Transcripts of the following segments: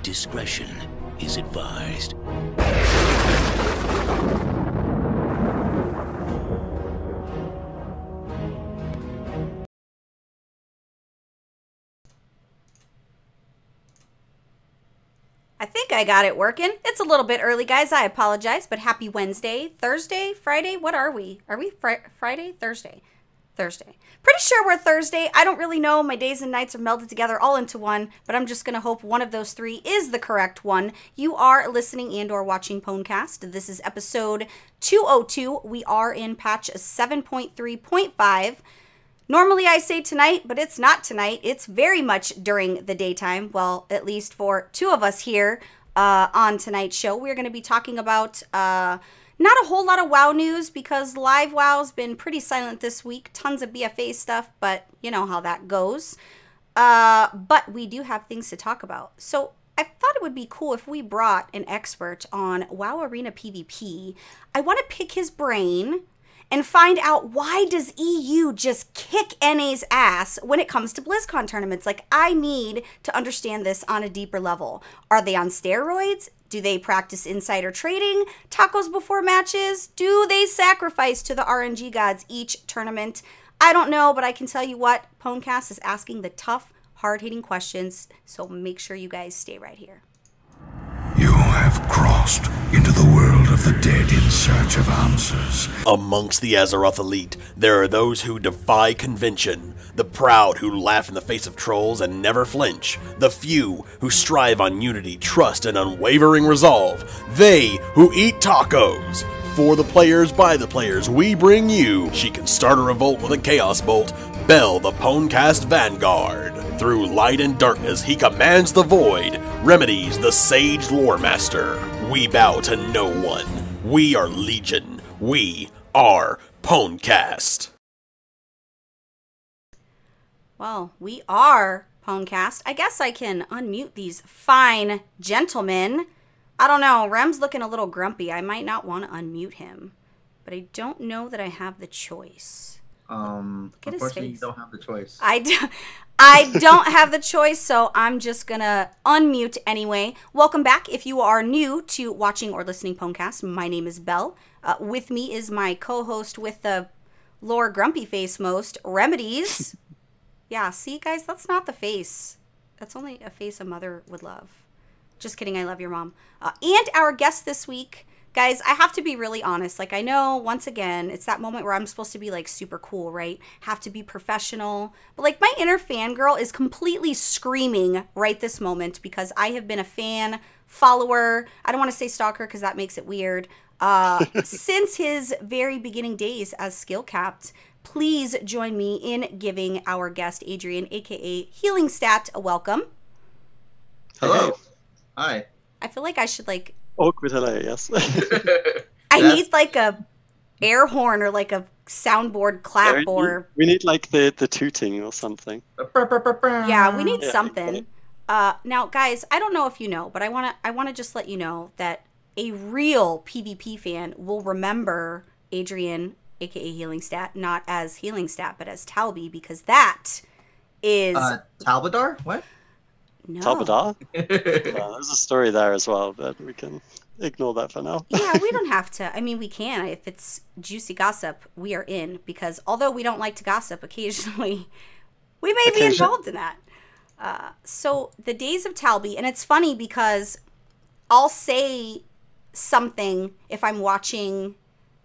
Discretion is advised. I think I got it working. It's a little bit early, guys. I apologize, but happy Wednesday, Thursday, Friday. What are we? Are we Friday? Thursday. Thursday. Pretty sure we're Thursday. I don't really know. My days and nights are melded together all into one, but I'm just going to hope one of those three is the correct one. You are listening and or watching PWNCAST. This is episode 202. We are in patch 7.3.5. Normally I say tonight, but it's not tonight. It's very much during the daytime. Well, at least for two of us here on tonight's show. We're going to be talking about not a whole lot of WoW news because live WoW's been pretty silent this week. Tons of BFA stuff, but you know how that goes. But we do have things to talk about. So I thought it would be cool if we brought an expert on WoW Arena PvP. I want to pick his brain and find out, why does EU just kick NA's ass when it comes to BlizzCon tournaments? Like, I need to understand this on a deeper level. Are they on steroids? Do they practice insider trading? Tacos before matches? Do they sacrifice to the RNG gods each tournament? I don't know, but I can tell you what, PWNCAST is asking the tough, hard-hitting questions, so make sure you guys stay right here. You have crossed into the world of the dead in search of answers. Amongst the Azeroth elite, there are those who defy convention, the proud who laugh in the face of trolls and never flinch, the few who strive on unity, trust, and unwavering resolve, they who eat tacos. For the players, by the players, we bring you. She can start a revolt with a chaos bolt, Belle the PWNCAST Vanguard. Through light and darkness, he commands the void, remedies the sage lore master. We bow to no one. We are Legion. We are PWNCAST. Well, we are PWNCAST. I guess I can unmute these fine gentlemen. I don't know. Rem's looking a little grumpy. I might not want to unmute him, but I don't know that I have the choice. Unfortunately, you don't have the choice. I don't have the choice, so I'm just gonna unmute anyway. Welcome back. If you are new to watching or listening PWNCAST, my name is Belle. With me is my co-host with the lore grumpy face most, Remedies. Yeah, see, guys, that's not the face. That's only a face a mother would love. Just kidding, I love your mom. And our guest this week, guys, I have to be really honest. Like, I know, once again, it's that moment where I'm supposed to be, like, super cool, right? Have to be professional. But, like, my inner fangirl is completely screaming right this moment because I have been a fan, follower, I don't want to say stalker because that makes it weird, since his very beginning days as skill capped. Please join me in giving our guest, Adrian, a.k.a. Healingstat, a welcome. Hello. Hi. I feel like I should, like... Awkward hello, yes. I need, like, a air horn or, like, a soundboard clap or... We need, like, the tooting or something. Yeah, we need something. Now, guys, I don't know if you know, but I wanna just let you know that a real PvP fan will remember Adrian, a.k.a. Healingstat, not as Healingstat, but as Talby, because that is... Talbadar? What? No. Talbadar? There's a story there as well, but we can ignore that for now. Yeah, we don't have to. I mean, we can. If it's juicy gossip, we are in, because although we don't like to gossip occasionally, we may be involved in that. So the days of Talby, and it's funny because I'll say something if I'm watching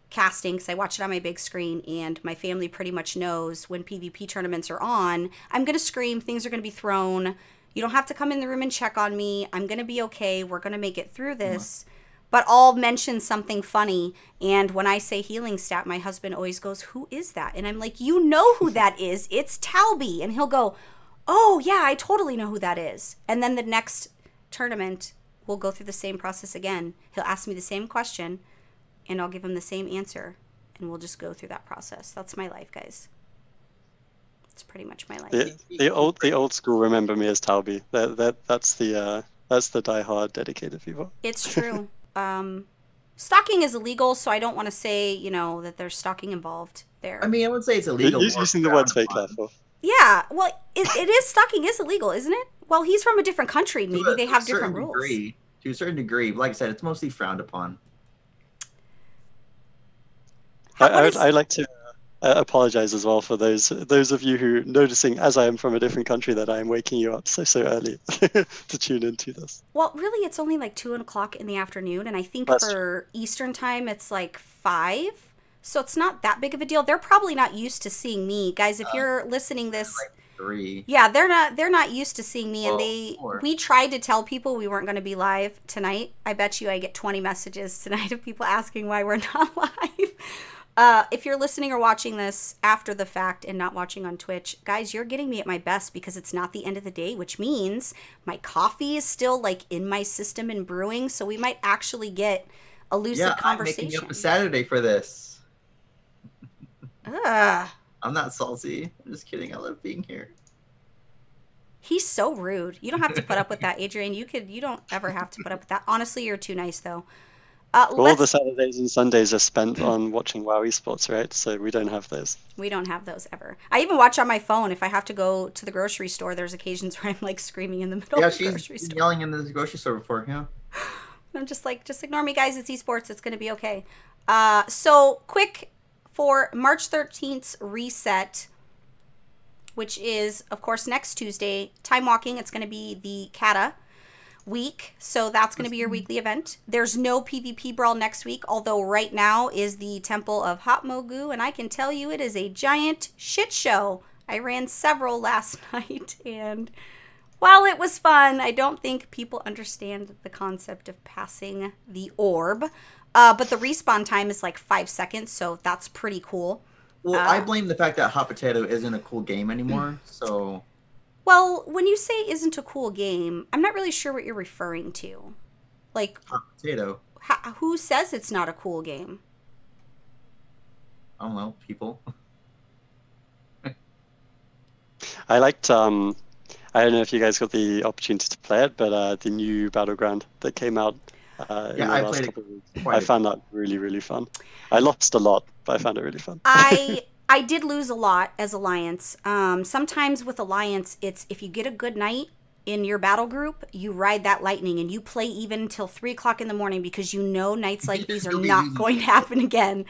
casting, because I watch it on my big screen, and my family pretty much knows when PvP tournaments are on, I'm going to scream, things are going to be thrown. You don't have to come in the room and check on me. I'm going to be okay. We're going to make it through this. But I'll mention something funny. And when I say Healingstat, my husband always goes, who is that? And I'm like, you know who that is. It's Talby. And he'll go, oh, yeah, I totally know who that is. And then the next tournament, we'll go through the same process again. He'll ask me the same question, and I'll give him the same answer. And we'll just go through that process. That's my life, guys. It's pretty much my life. The old school remember me as Talby. That's the diehard dedicated people. It's true. Stalking is illegal, so I don't want to say, you know, that there's stalking involved there. I mean, I would say it's illegal. You're using the words very careful. Yeah, well, it is, stalking is illegal, isn't it? Well, he's from a different country. Maybe they have different rules. To a certain degree, like I said, it's mostly frowned upon. I'd like to apologize as well for those of you who noticing, as I am from a different country, that I am waking you up so early to tune into this. Well, really, it's only like 2 o'clock in the afternoon, and I think for Eastern time it's like 5, so it's not that big of a deal. They're probably not used to seeing me, guys. If you're listening this, like 3. Yeah, they're not used to seeing me, and we tried to tell people we weren't going to be live tonight. I bet you I get 20 messages tonight of people asking why we're not live. If you're listening or watching this after the fact and not watching on Twitch, guys, you're getting me at my best because it's not the end of the day, which means my coffee is still like in my system and brewing, so we might actually get a lucid conversation. I'm making up a Saturday for this. Ugh. I'm not salty. I'm just kidding. I love being here. He's so rude. You don't have to put up with that, Adrian. You don't ever have to put up with that. Honestly, you're too nice, though. All the Saturdays and Sundays are spent on watching WoW esports, right? So we don't have those. We don't have those ever. I even watch on my phone. If I have to go to the grocery store, there's occasions where I'm like screaming in the middle of the grocery store. Yeah, she's yelling in the grocery store before, yeah. I'm just like, just ignore me, guys. It's esports. It's going to be okay. So quick for March 13th's reset, which is, of course, next Tuesday. Time walking. It's going to be the Kata week, so that's going to be your weekly event. There's no PvP brawl next week, although right now is the Temple of Hot Mogu, and I can tell you it is a giant shit show. I ran several last night, and while it was fun, I don't think people understand the concept of passing the orb. But the respawn time is like 5 seconds, so that's pretty cool. Well, I blame the fact that Hot Potato isn't a cool game anymore, so... Well, when you say isn't a cool game, I'm not really sure what you're referring to. Like, Hot Potato. Who says it's not a cool game? I don't know, people. I liked, I don't know if you guys got the opportunity to play it, but the new Battleground that came out in the last couple of weeks. I found that really, really fun. I lost a lot, but I found it really fun. I did lose a lot as Alliance. Sometimes with Alliance, it's if you get a good night in your battle group, you ride that lightning and you play even until 3 o'clock in the morning because you know nights like these are not going to happen again.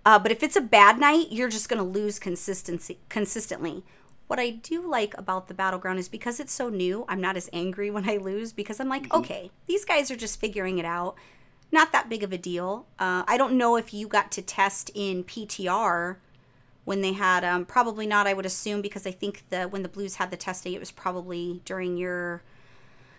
But if it's a bad night, you're just going to lose consistently. What I do like about the Battleground is because it's so new, I'm not as angry when I lose because I'm like, okay, these guys are just figuring it out. Not that big of a deal. I don't know if you got to test in PTR when they had, probably not, I would assume, because I think when the Blues had the testing, it was probably during your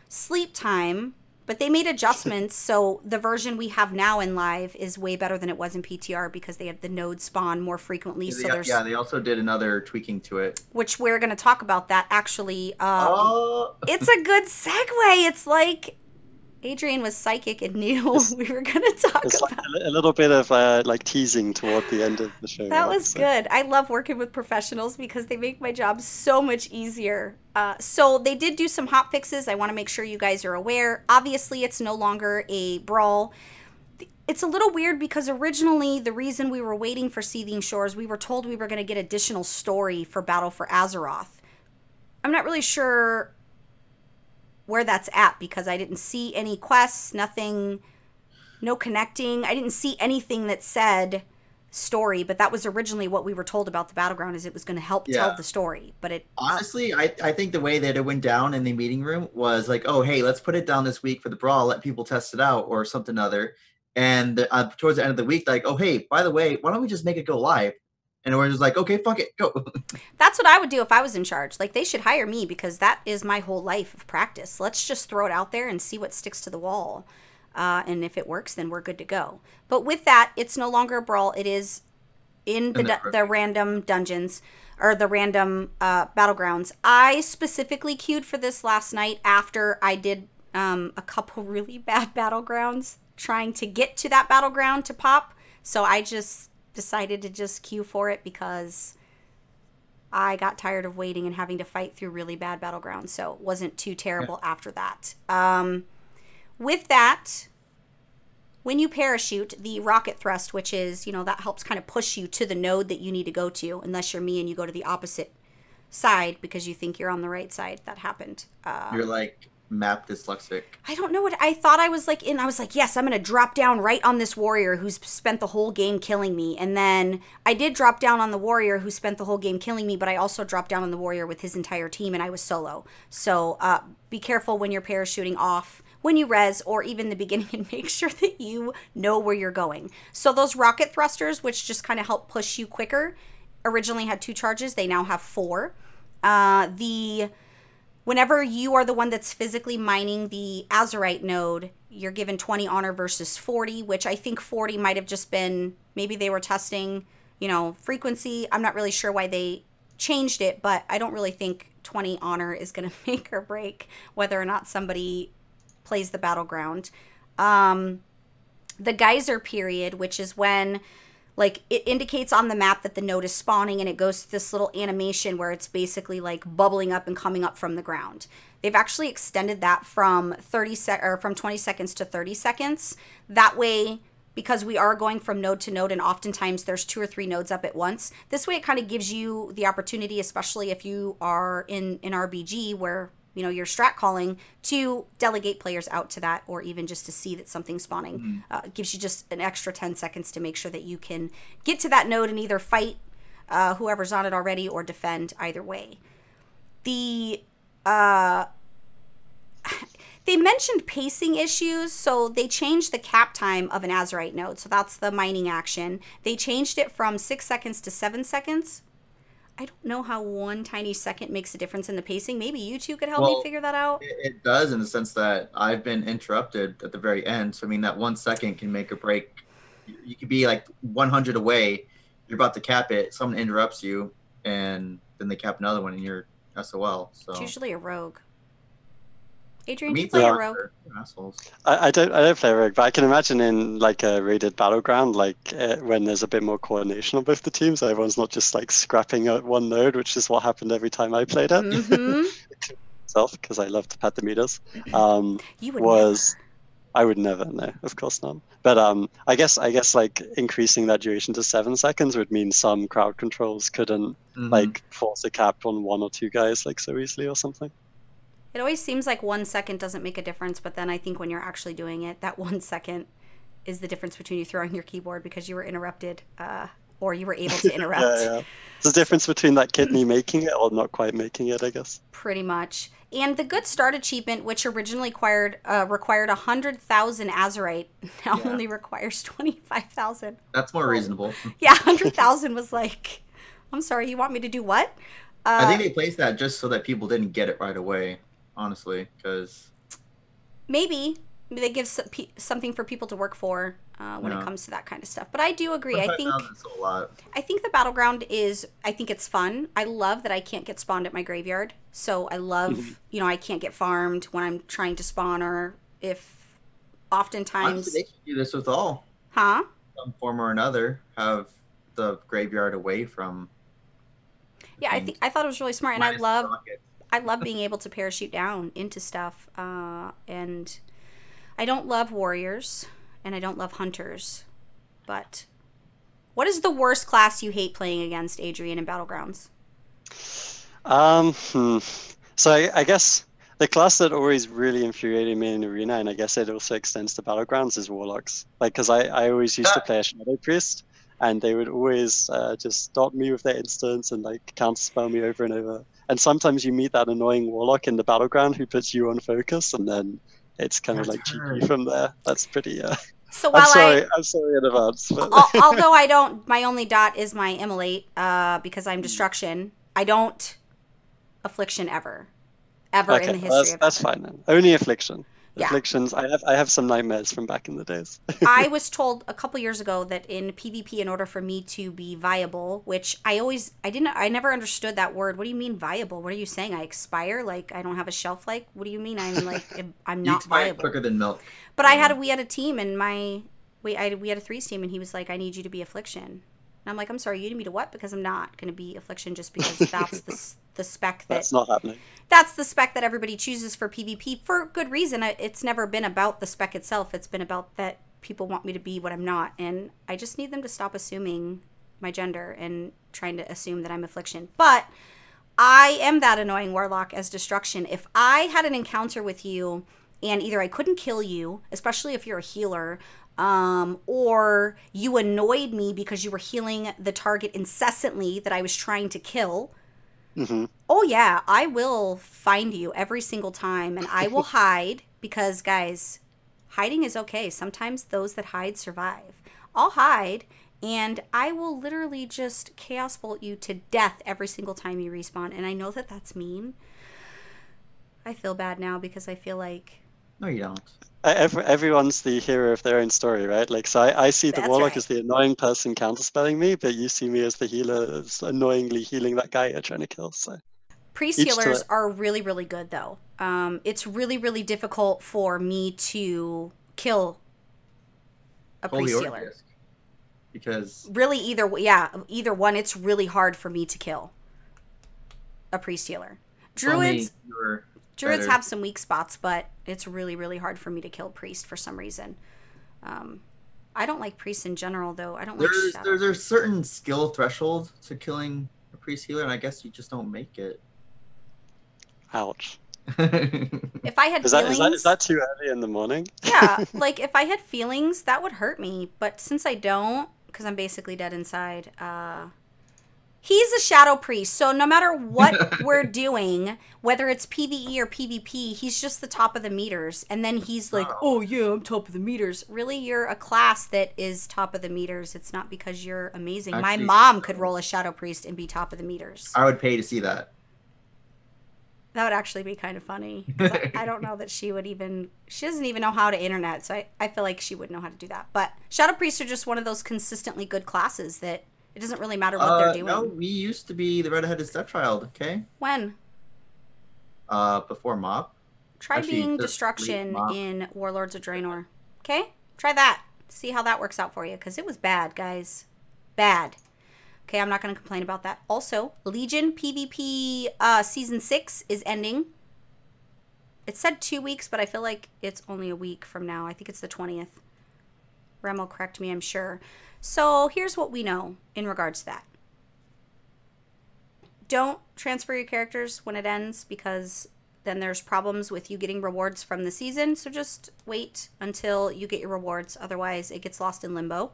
sleep time. But they made adjustments, so the version we have now in live is way better than it was in PTR because they had the node spawn more frequently. Yeah, they also did another tweaking to it. Which we're going to talk about that, actually. It's a good segue. It's like... Adrian was psychic and knew we were going to talk about. Like a little bit of like teasing toward the end of the show. That was good. I love working with professionals because they make my job so much easier. So they did do some hot fixes. I want to make sure you guys are aware. Obviously, it's no longer a brawl. It's a little weird because originally the reason we were waiting for Seething Shores, we were told we were going to get additional story for Battle for Azeroth. I'm not really sure where that's at because I didn't see any quests, nothing, no connecting. I didn't see anything that said story, but that was originally what we were told about the Battleground is it was going to help tell the story. But it honestly, I think the way that it went down in the meeting room was like, oh, hey, let's put it down this week for the brawl, let people test it out or something other. And towards the end of the week, like, oh, hey, by the way, why don't we just make it go live? And we're just like, okay, fuck it, go. That's what I would do if I was in charge. Like, they should hire me because that is my whole life of practice. Let's just throw it out there and see what sticks to the wall. And if it works, then we're good to go. But with that, it's no longer a brawl. It is in the random dungeons or the random battlegrounds. I specifically queued for this last night after I did a couple really bad battlegrounds trying to get to that battleground to pop. So I just decided to just queue for it because I got tired of waiting and having to fight through really bad battlegrounds, so it wasn't too terrible after that. With that, when you parachute, the rocket thrust, which is, that helps kind of push you to the node that you need to go to, unless you're me and you go to the opposite side because you think you're on the right side. That happened. You're like map dyslexic. I don't know what I thought I was like in. I was like, yes, I'm going to drop down right on this warrior who's spent the whole game killing me. And then I did drop down on the warrior who spent the whole game killing me, but I also dropped down on the warrior with his entire team and I was solo. So be careful when you're parachuting off, when you res, or even the beginning, and make sure that you know where you're going. So those rocket thrusters, which just kind of help push you quicker, originally had 2 charges. They now have 4. Whenever you are the one that's physically mining the Azerite node, you're given 20 honor versus 40, which I think 40 might have just been, maybe they were testing, you know, frequency. I'm not really sure why they changed it, but I don't really think 20 honor is going to make or break whether or not somebody plays the Battleground. The geyser period, which is when, like, it indicates on the map that the node is spawning, and it goes to this little animation where it's basically like bubbling up and coming up from the ground. They've actually extended that from 20 seconds to 30 seconds. That way, because we are going from node to node, and oftentimes there's 2 or 3 nodes up at once. This way, it kind of gives you the opportunity, especially if you are in an RBG where, you know, you're strat calling, to delegate players out to that, or even just to see that something's spawning. It gives you just an extra 10 seconds to make sure that you can get to that node and either fight whoever's on it already or defend either way. They mentioned pacing issues, so they changed the cap time of an Azerite node. So that's the mining action. They changed it from 6 seconds to 7 seconds. I don't know how 1 tiny second makes a difference in the pacing. Maybe you two could help me figure that out. It does, in the sense that I've been interrupted at the very end. So, I mean, that 1 second can make or break. You could be like 100 away. You're about to cap it. Someone interrupts you, and then they cap another one, and you're SOL. So it's usually a rogue. Adrian, do you play a rogue? I don't play a rogue, but I can imagine in like a raided Battleground, like when there's a bit more coordination on both the teams, everyone's not just like scrapping at one node, which is what happened every time I played it. Myself, because I love to pad the meters. You would never. I would never, no, of course not. But I guess like increasing that duration to 7 seconds would mean some crowd controls couldn't like force a cap on 1 or 2 guys like so easily or something. It always seems like 1 second doesn't make a difference, but then I think when you're actually doing it, that 1 second is the difference between you throwing your keyboard because you were interrupted, or you were able to interrupt. Yeah. There's a difference between that kidney making it or not quite making it, I guess. Pretty much. And the Good Start achievement, which originally required 100,000 Azerite, now only requires 25,000. That's more reasonable. Yeah, 100,000 was like, I'm sorry, you want me to do what? I think they placed that just so that people didn't get it right away. Honestly, because maybe they give something for people to work for when it comes to that kind of stuff. But I do agree. I think the Battleground I think it's fun. I love that I can't get spawned at my graveyard. So I love, you know, I can't get farmed when I'm trying to spawn, or if oftentimes. Honestly, they should do this with all. Huh? Some form or another, have the graveyard away from. Yeah, I thought it was really smart, and I love being able to parachute down into stuff. And I don't love warriors, and I don't love hunters. But what is the worst class you hate playing against, Adrian, in Battlegrounds? So I guess the class that always really infuriated me in Arena, and I guess it also extends to Battlegrounds, is Warlocks. Like, because I always used to play a Shadow Priest, and they would always just stop me with their instants and like counterspell me over and over. And sometimes you meet that annoying Warlock in the Battleground who puts you on focus, and then it's kind of like GG from there. That's pretty. So while I'm sorry in advance. But although I don't, my only dot is my immolate because I'm destruction. I don't affliction ever in the history of that's fine then. Only affliction. Yeah. Afflictions. I have some nightmares from back in the days. I was told a couple years ago that in PvP, in order for me to be viable, which I never understood that word. What do you mean viable? What are you saying? I expire? Like I don't have a shelf life? What do you mean? I'm not viable. Quicker than milk. But we had a team, and we had a 3s team, and he was like, I need you to be affliction. And I'm like, I'm sorry, you need me to what? Because I'm not going to be affliction just because that's the spec that's not happening. That's the spec that everybody chooses for PvP for good reason. It's never been about the spec itself. It's been about that people want me to be what I'm not. And I just need them to stop assuming my gender and trying to assume that I'm affliction. But I am that annoying warlock as destruction. If I had an encounter with you and either I couldn't kill you, especially if you're a healer, or you annoyed me because you were healing the target incessantly that I was trying to kill, oh yeah, I will find you every single time and I will hide because, guys, hiding is okay. Sometimes those that hide survive. I'll hide and I will literally just chaos bolt you to death every single time you respawn. And I know that that's mean. I feel bad now because I feel like... No, you don't. Everyone's the hero of their own story, right? Like, so I see the That's warlock right. as the annoying person counterspelling me, but you see me as the healer as annoyingly healing that guy you're trying to kill. So priest healers are really, really good, though. It's really, really difficult for me to kill a priest healer. Because really, either one, it's really hard for me to kill a priest healer. Druids have some weak spots, but it's really, really hard for me to kill priest for some reason. I don't like priests in general, though. I don't like shadow. There's a certain skill threshold to killing a priest healer, and I guess you just don't make it. Ouch. If I had feelings... Is that too early in the morning? Yeah, like if I had feelings, that would hurt me. But since I don't, because I'm basically dead inside, he's a shadow priest. So no matter what we're doing, whether it's PvE or PvP, he's just the top of the meters. And then he's like, oh yeah, I'm top of the meters. Really, you're a class that is top of the meters. It's not because you're amazing. Actually, my mom could roll a shadow priest and be top of the meters. I would pay to see that. That would actually be kind of funny. I don't know that she would even... She doesn't even know how to internet, so I feel like she would know how to do that. But Shadow Priests are just one of those consistently good classes that it doesn't really matter what they're doing. No, we used to be the red-headed stepchild, okay? When? Before Mop. Try being Destruction in Warlords of Draenor. Okay? Try that. See how that works out for you, because it was bad, guys. Bad. Okay, I'm not going to complain about that. Also, Legion PvP Season 6 is ending. It said 2 weeks, but I feel like it's only a week from now. I think it's the 20th. Rem will correct me, I'm sure. So here's what we know in regards to that. Don't transfer your characters when it ends, because then there's problems with you getting rewards from the season. So just wait until you get your rewards. Otherwise, it gets lost in limbo.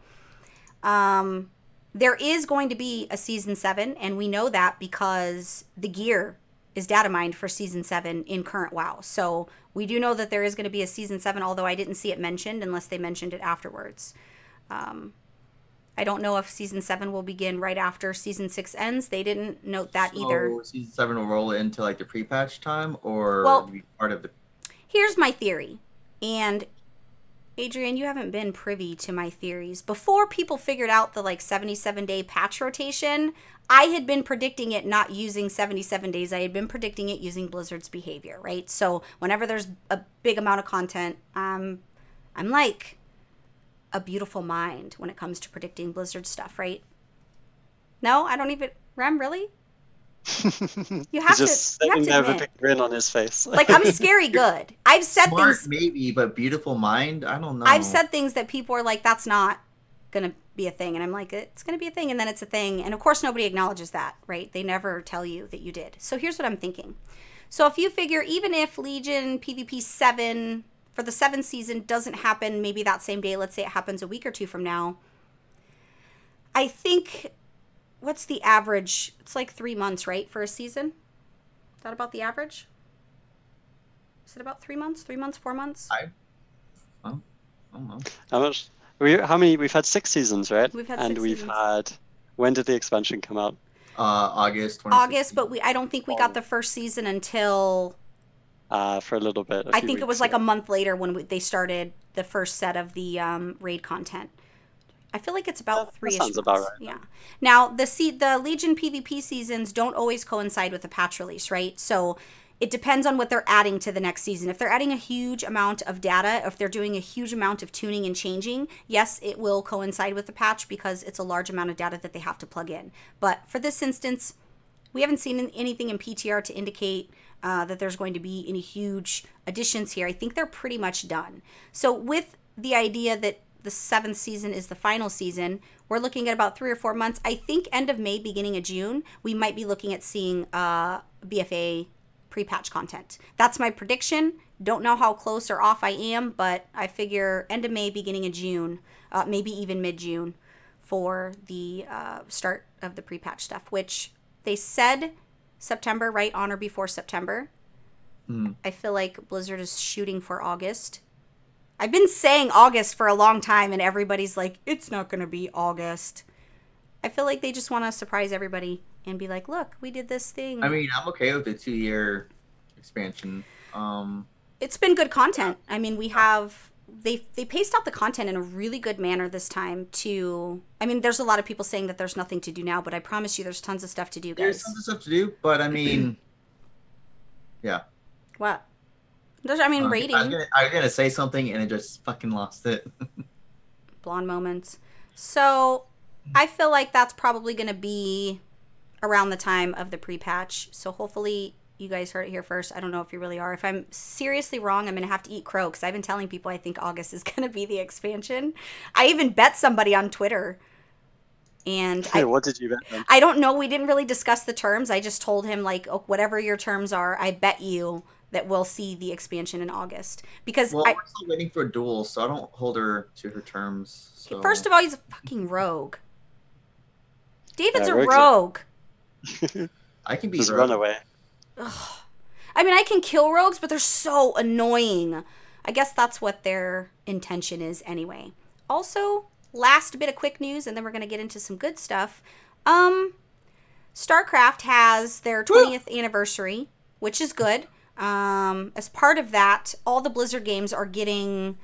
There is going to be a Season 7, and we know that because the gear is data mined for Season 7 in current WoW. So we do know that there is going to be a Season 7, although I didn't see it mentioned unless they mentioned it afterwards. I don't know if Season 7 will begin right after Season 6 ends. They didn't note that either. Season 7 will roll into like the pre-patch time, or be part of the... Here's my theory, and... Adrian, you haven't been privy to my theories. Before people figured out the 77-day patch rotation, I had been predicting it not using 77 days. I had been predicting it using Blizzard's behavior, right? So whenever there's a big amount of content, I'm like a beautiful mind when it comes to predicting Blizzard stuff, right? No, I don't even... Rem, really? You have just to sitting there admit. with a grin on his face. Like, I'm scary good. I've said Smart, things... maybe, but beautiful mind? I don't know. I've said things that people are like, that's not going to be a thing. And I'm like, it's going to be a thing, and then it's a thing. And of course, nobody acknowledges that, right? They never tell you that you did. So here's what I'm thinking. So if you figure, even if Legion PvP 7 for the 7th season doesn't happen maybe that same day, let's say it happens a week or two from now, I think... What's the average? It's like 3 months, right, for a season? Is that about the average? Is it about 3 months? 3 months, 4 months? I don't know. How much? How many? We've had 6 seasons, right? We've had and 6 we've seasons. had. When did the expansion come out? August. August, but I don't think we got the first season until. For a little bit. I think it was like a month later when they started the first set of the raid content. I feel like it's about 3-ish months. Sounds about right. Yeah. Now, the Legion PvP seasons don't always coincide with the patch release, right? So it depends on what they're adding to the next season. If they're adding a huge amount of data, if they're doing a huge amount of tuning and changing, yes, it will coincide with the patch because it's a large amount of data that they have to plug in. But for this instance, we haven't seen anything in PTR to indicate that there's going to be any huge additions here. I think they're pretty much done. So with the idea that the 7th season is the final season, we're looking at about 3 or 4 months. I think end of May, beginning of June, we might be looking at seeing BFA pre-patch content. That's my prediction. Don't know how close or off I am, but I figure end of May, beginning of June, maybe even mid-June for the start of the pre-patch stuff, which they said September, right on or before September. I feel like Blizzard is shooting for August. I've been saying August for a long time, and everybody's like, it's not going to be August. I feel like they just want to surprise everybody and be like, look, we did this thing. I mean, I'm okay with the 2-year expansion. It's been good content. I mean, we have... They paced out the content in a really good manner this time to... I mean, there's a lot of people saying that there's nothing to do now, but I promise you there's tons of stuff to do, guys. There's tons of stuff to do, but I mean... yeah. What? I mean, rating. I was gonna say something and I just fucking lost it. Blonde moments. So, I feel like that's probably going to be around the time of the pre-patch. So, hopefully, you guys heard it here first. I don't know if you really are. If I'm seriously wrong, I'm going to have to eat crow because I've been telling people I think August is going to be the expansion. I even bet somebody on Twitter. And what did you bet them? I don't know. We didn't really discuss the terms. I just told him, like, oh, whatever your terms are, I bet you that we'll see the expansion in August. Because we're still waiting for a duel, so I don't hold her to her terms. So. First of all, he's a fucking rogue. David's a rogue. I can be just run away. Ugh. I mean, I can kill rogues, but they're so annoying. I guess that's what their intention is anyway. Also, last bit of quick news, and then we're going to get into some good stuff. StarCraft has their 20th anniversary, which is good. As part of that, all the Blizzard games are getting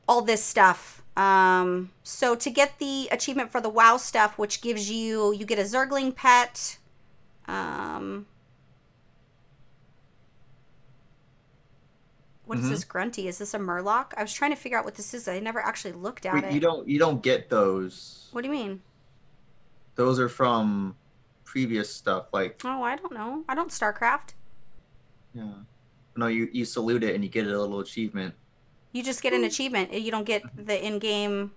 all this stuff. So to get the achievement for the WoW stuff, which gives you get a Zergling pet. What is this grunty? Is this a Murloc? I was trying to figure out what this is. I never actually looked at it. You don't get those. What do you mean? Those are from previous stuff, like. Oh, I don't know. I don't StarCraft. Yeah. No, you salute it and you get a little achievement. You just get an achievement. You don't get the in-game.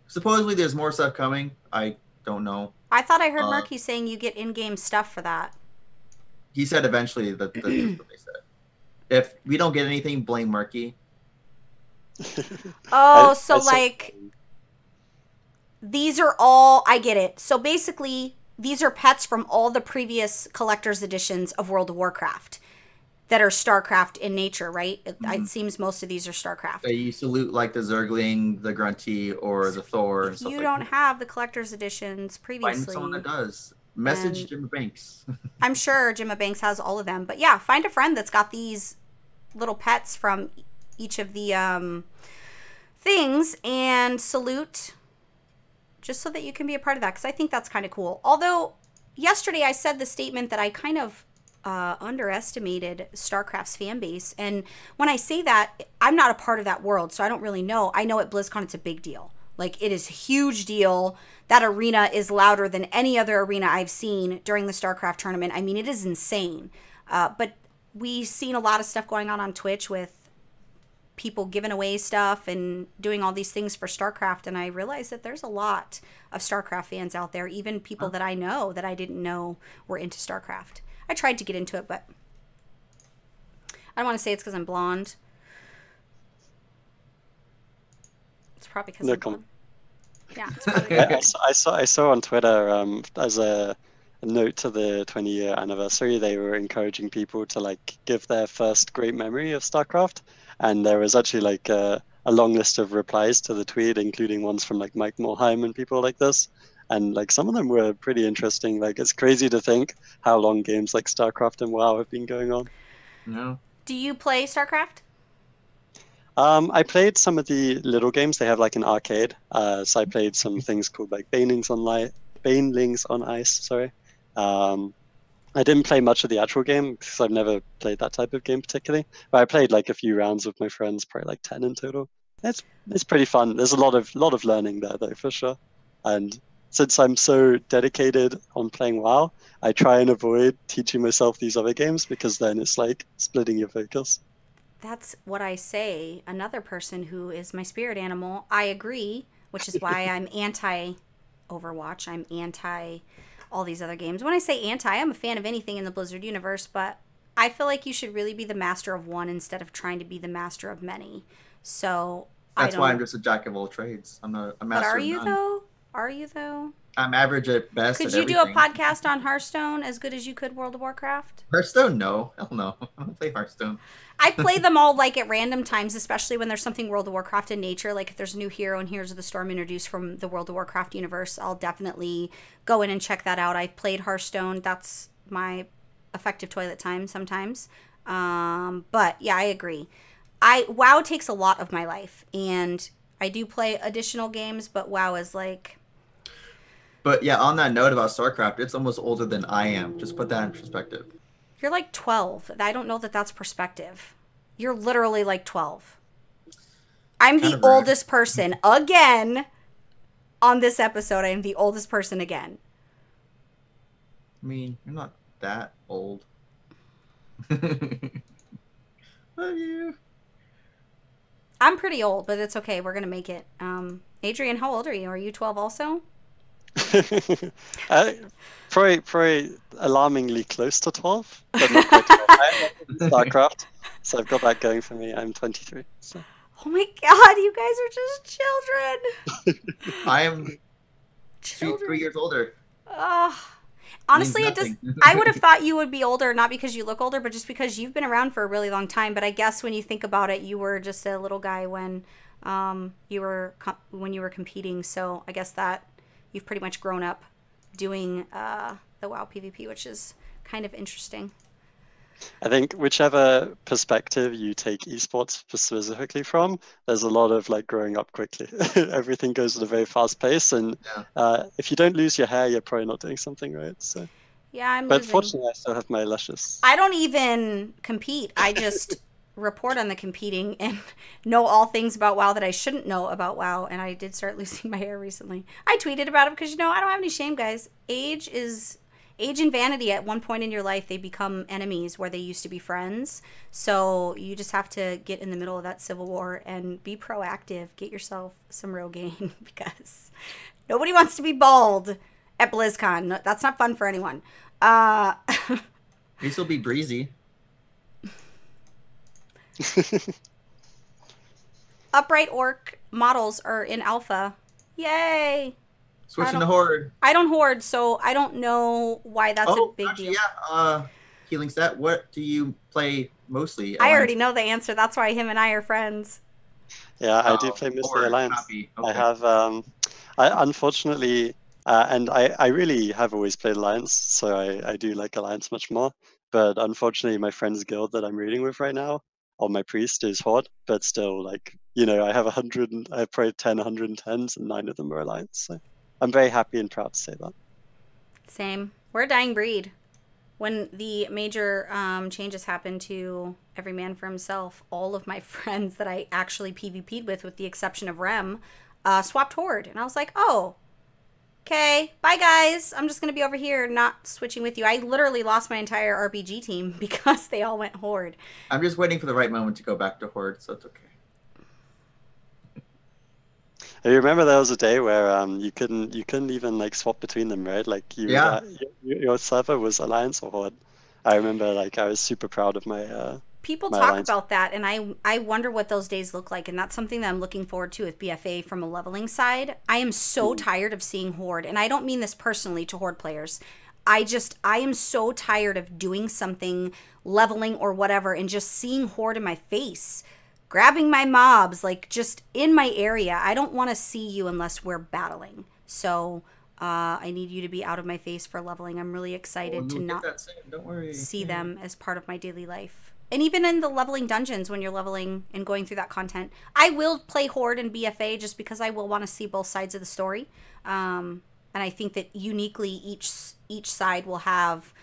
Supposedly, there's more stuff coming. I don't know. I thought I heard Murky saying you get in-game stuff for that. He said eventually that's what they said. If we don't get anything, blame Murky. Oh, these are all... I get it. So basically, these are pets from all the previous collector's editions of World of Warcraft that are StarCraft in nature, right? It seems most of these are StarCraft. So you salute like the Zergling, the Grunty, or the Thor and stuff you like don't that. have the collector's editions previously. Find someone that does. Message Jimmy Banks. I'm sure Jimmy Banks has all of them. But yeah, find a friend that's got these little pets from each of the things and salute just so that you can be a part of that, because I think that's kind of cool. Although yesterday I said the statement that I kind of underestimated StarCraft's fan base. And when I say that, I'm not a part of that world, so I don't really know. I know at BlizzCon it's a big deal. Like, it is a huge deal. That arena is louder than any other arena I've seen during the StarCraft tournament. I mean, it is insane. But we've seen a lot of stuff going on Twitch with people giving away stuff and doing all these things for StarCraft. And I realized that there's a lot of StarCraft fans out there, even people that I know that I didn't know were into StarCraft. I tried to get into it, but I don't want to say it's because I'm blonde. It's probably because I'm blonde. Yeah. I saw on Twitter as a note to the 20-year anniversary, they were encouraging people to like give their first great memory of StarCraft, and there was actually like a long list of replies to the tweet, including ones from like Mike Morheim and people like this. And like some of them were pretty interesting. Like, it's crazy to think how long games like StarCraft and WoW have been going on. No. Do you play StarCraft? I played some of the little games. They have like an arcade. So I played some things called like Banelings on Ice. Sorry. I didn't play much of the actual game because I've never played that type of game particularly. But I played like a few rounds with my friends, probably like 10 in total. It's pretty fun. There's a lot of learning there though, for sure. And since I'm so dedicated on playing WoW, I try and avoid teaching myself these other games because then it's like splitting your focus. that's what I say. Another person who is my spirit animal, I agree, which is why I'm anti-Overwatch. I'm anti all these other games. When I say anti, I'm a fan of anything in the Blizzard universe, but I feel like you should really be the master of one instead of trying to be the master of many. So that's why I'm just a jack of all trades. I'm not a master. But are of you none. though? Are you though? I'm average at best. Could you do a podcast on Hearthstone as good as you could World of Warcraft? Hearthstone? No. Hell no. I don't play Hearthstone. I play them all like at random times, especially when there's something World of Warcraft in nature. Like if there's a new hero and Heroes of the Storm introduced from the World of Warcraft universe, I'll definitely go in and check that out. I've played Hearthstone. That's my effective toilet time sometimes. But yeah, I agree. WoW takes a lot of my life, and I do play additional games, but WoW is like... But yeah, on that note about StarCraft, it's almost older than I am. Just put that in perspective. You're like 12. I don't know that that's perspective. You're literally like 12. I'm the oldest person again on this episode. I'm the oldest person again. I mean, you're not that old. Love you. I'm pretty old, but it's okay. We're going to make it. Adrian, how old are you? Are you 12 also? Probably alarmingly close to 12, but not quite 12. I am StarCraft, so I've got that going for me. I'm 23. So. Oh my god, you guys are just children. I am 3 years older. Honestly, it does. I would have thought you would be older, not because you look older, but just because you've been around for a really long time. But I guess when you think about it, you were just a little guy when you were competing. So I guess that you've pretty much grown up doing the WoW PvP, which is kind of interesting. I think whichever perspective you take esports specifically from, there's a lot of like growing up quickly. Everything goes at a very fast pace, and if you don't lose your hair, you're probably not doing something right. So yeah, but fortunately, I still have my luscious. I don't even compete. I just report on the competing and know all things about WoW that I shouldn't know about WoW. And I did start losing my hair recently. I tweeted about it because I don't have any shame, guys. Age and vanity. At one point in your life, they become enemies where they used to be friends. So you just have to get in the middle of that civil war and be proactive. Get yourself some Rogaine because nobody wants to be bald at BlizzCon. That's not fun for anyone. These will be breezy. Upright Orc models are in alpha. Yay! Switching to Horde. I don't Horde, so I don't know why that's a big deal. Yeah, Healingstat, what do you play mostly? I already know the answer. That's why him and I are friends. Yeah, I do play mostly Alliance. Okay. I have, unfortunately, and I really have always played Alliance, so I do like Alliance much more. But unfortunately, my friend's guild that I'm reading with right now, or my priest, is Horde. But still, like, you know, I have 100, I have probably 10 110s, and 9 of them are Alliance. So I'm very happy and proud to say that. Same. We're a dying breed. When the major changes happened to Every Man for Himself, all of my friends that I actually PvP'd with the exception of Rem, swapped Horde. And I was like, oh, okay, bye guys. I'm just going to be over here not switching with you. I literally lost my entire RPG team because they all went Horde. I'm just waiting for the right moment to go back to Horde, so it's okay. I remember there was a day where you couldn't even like swap between them, right? Like your server was Alliance or Horde. I remember like I was super proud of my people my talk Alliance. About that, and I wonder what those days look like, and that's something that I'm looking forward to with BFA from a leveling side. I am so tired of seeing Horde, and I don't mean this personally to Horde players. I am so tired of doing something, leveling or whatever, and just seeing Horde in my face. Grabbing my mobs, like just in my area. I don't want to see you unless we're battling. So I need you to be out of my face for leveling. I'm really excited to not see them as part of my daily life. And even in the leveling dungeons when you're leveling and going through that content. I will play Horde and BFA just because I will want to see both sides of the story. And I think that uniquely each side will have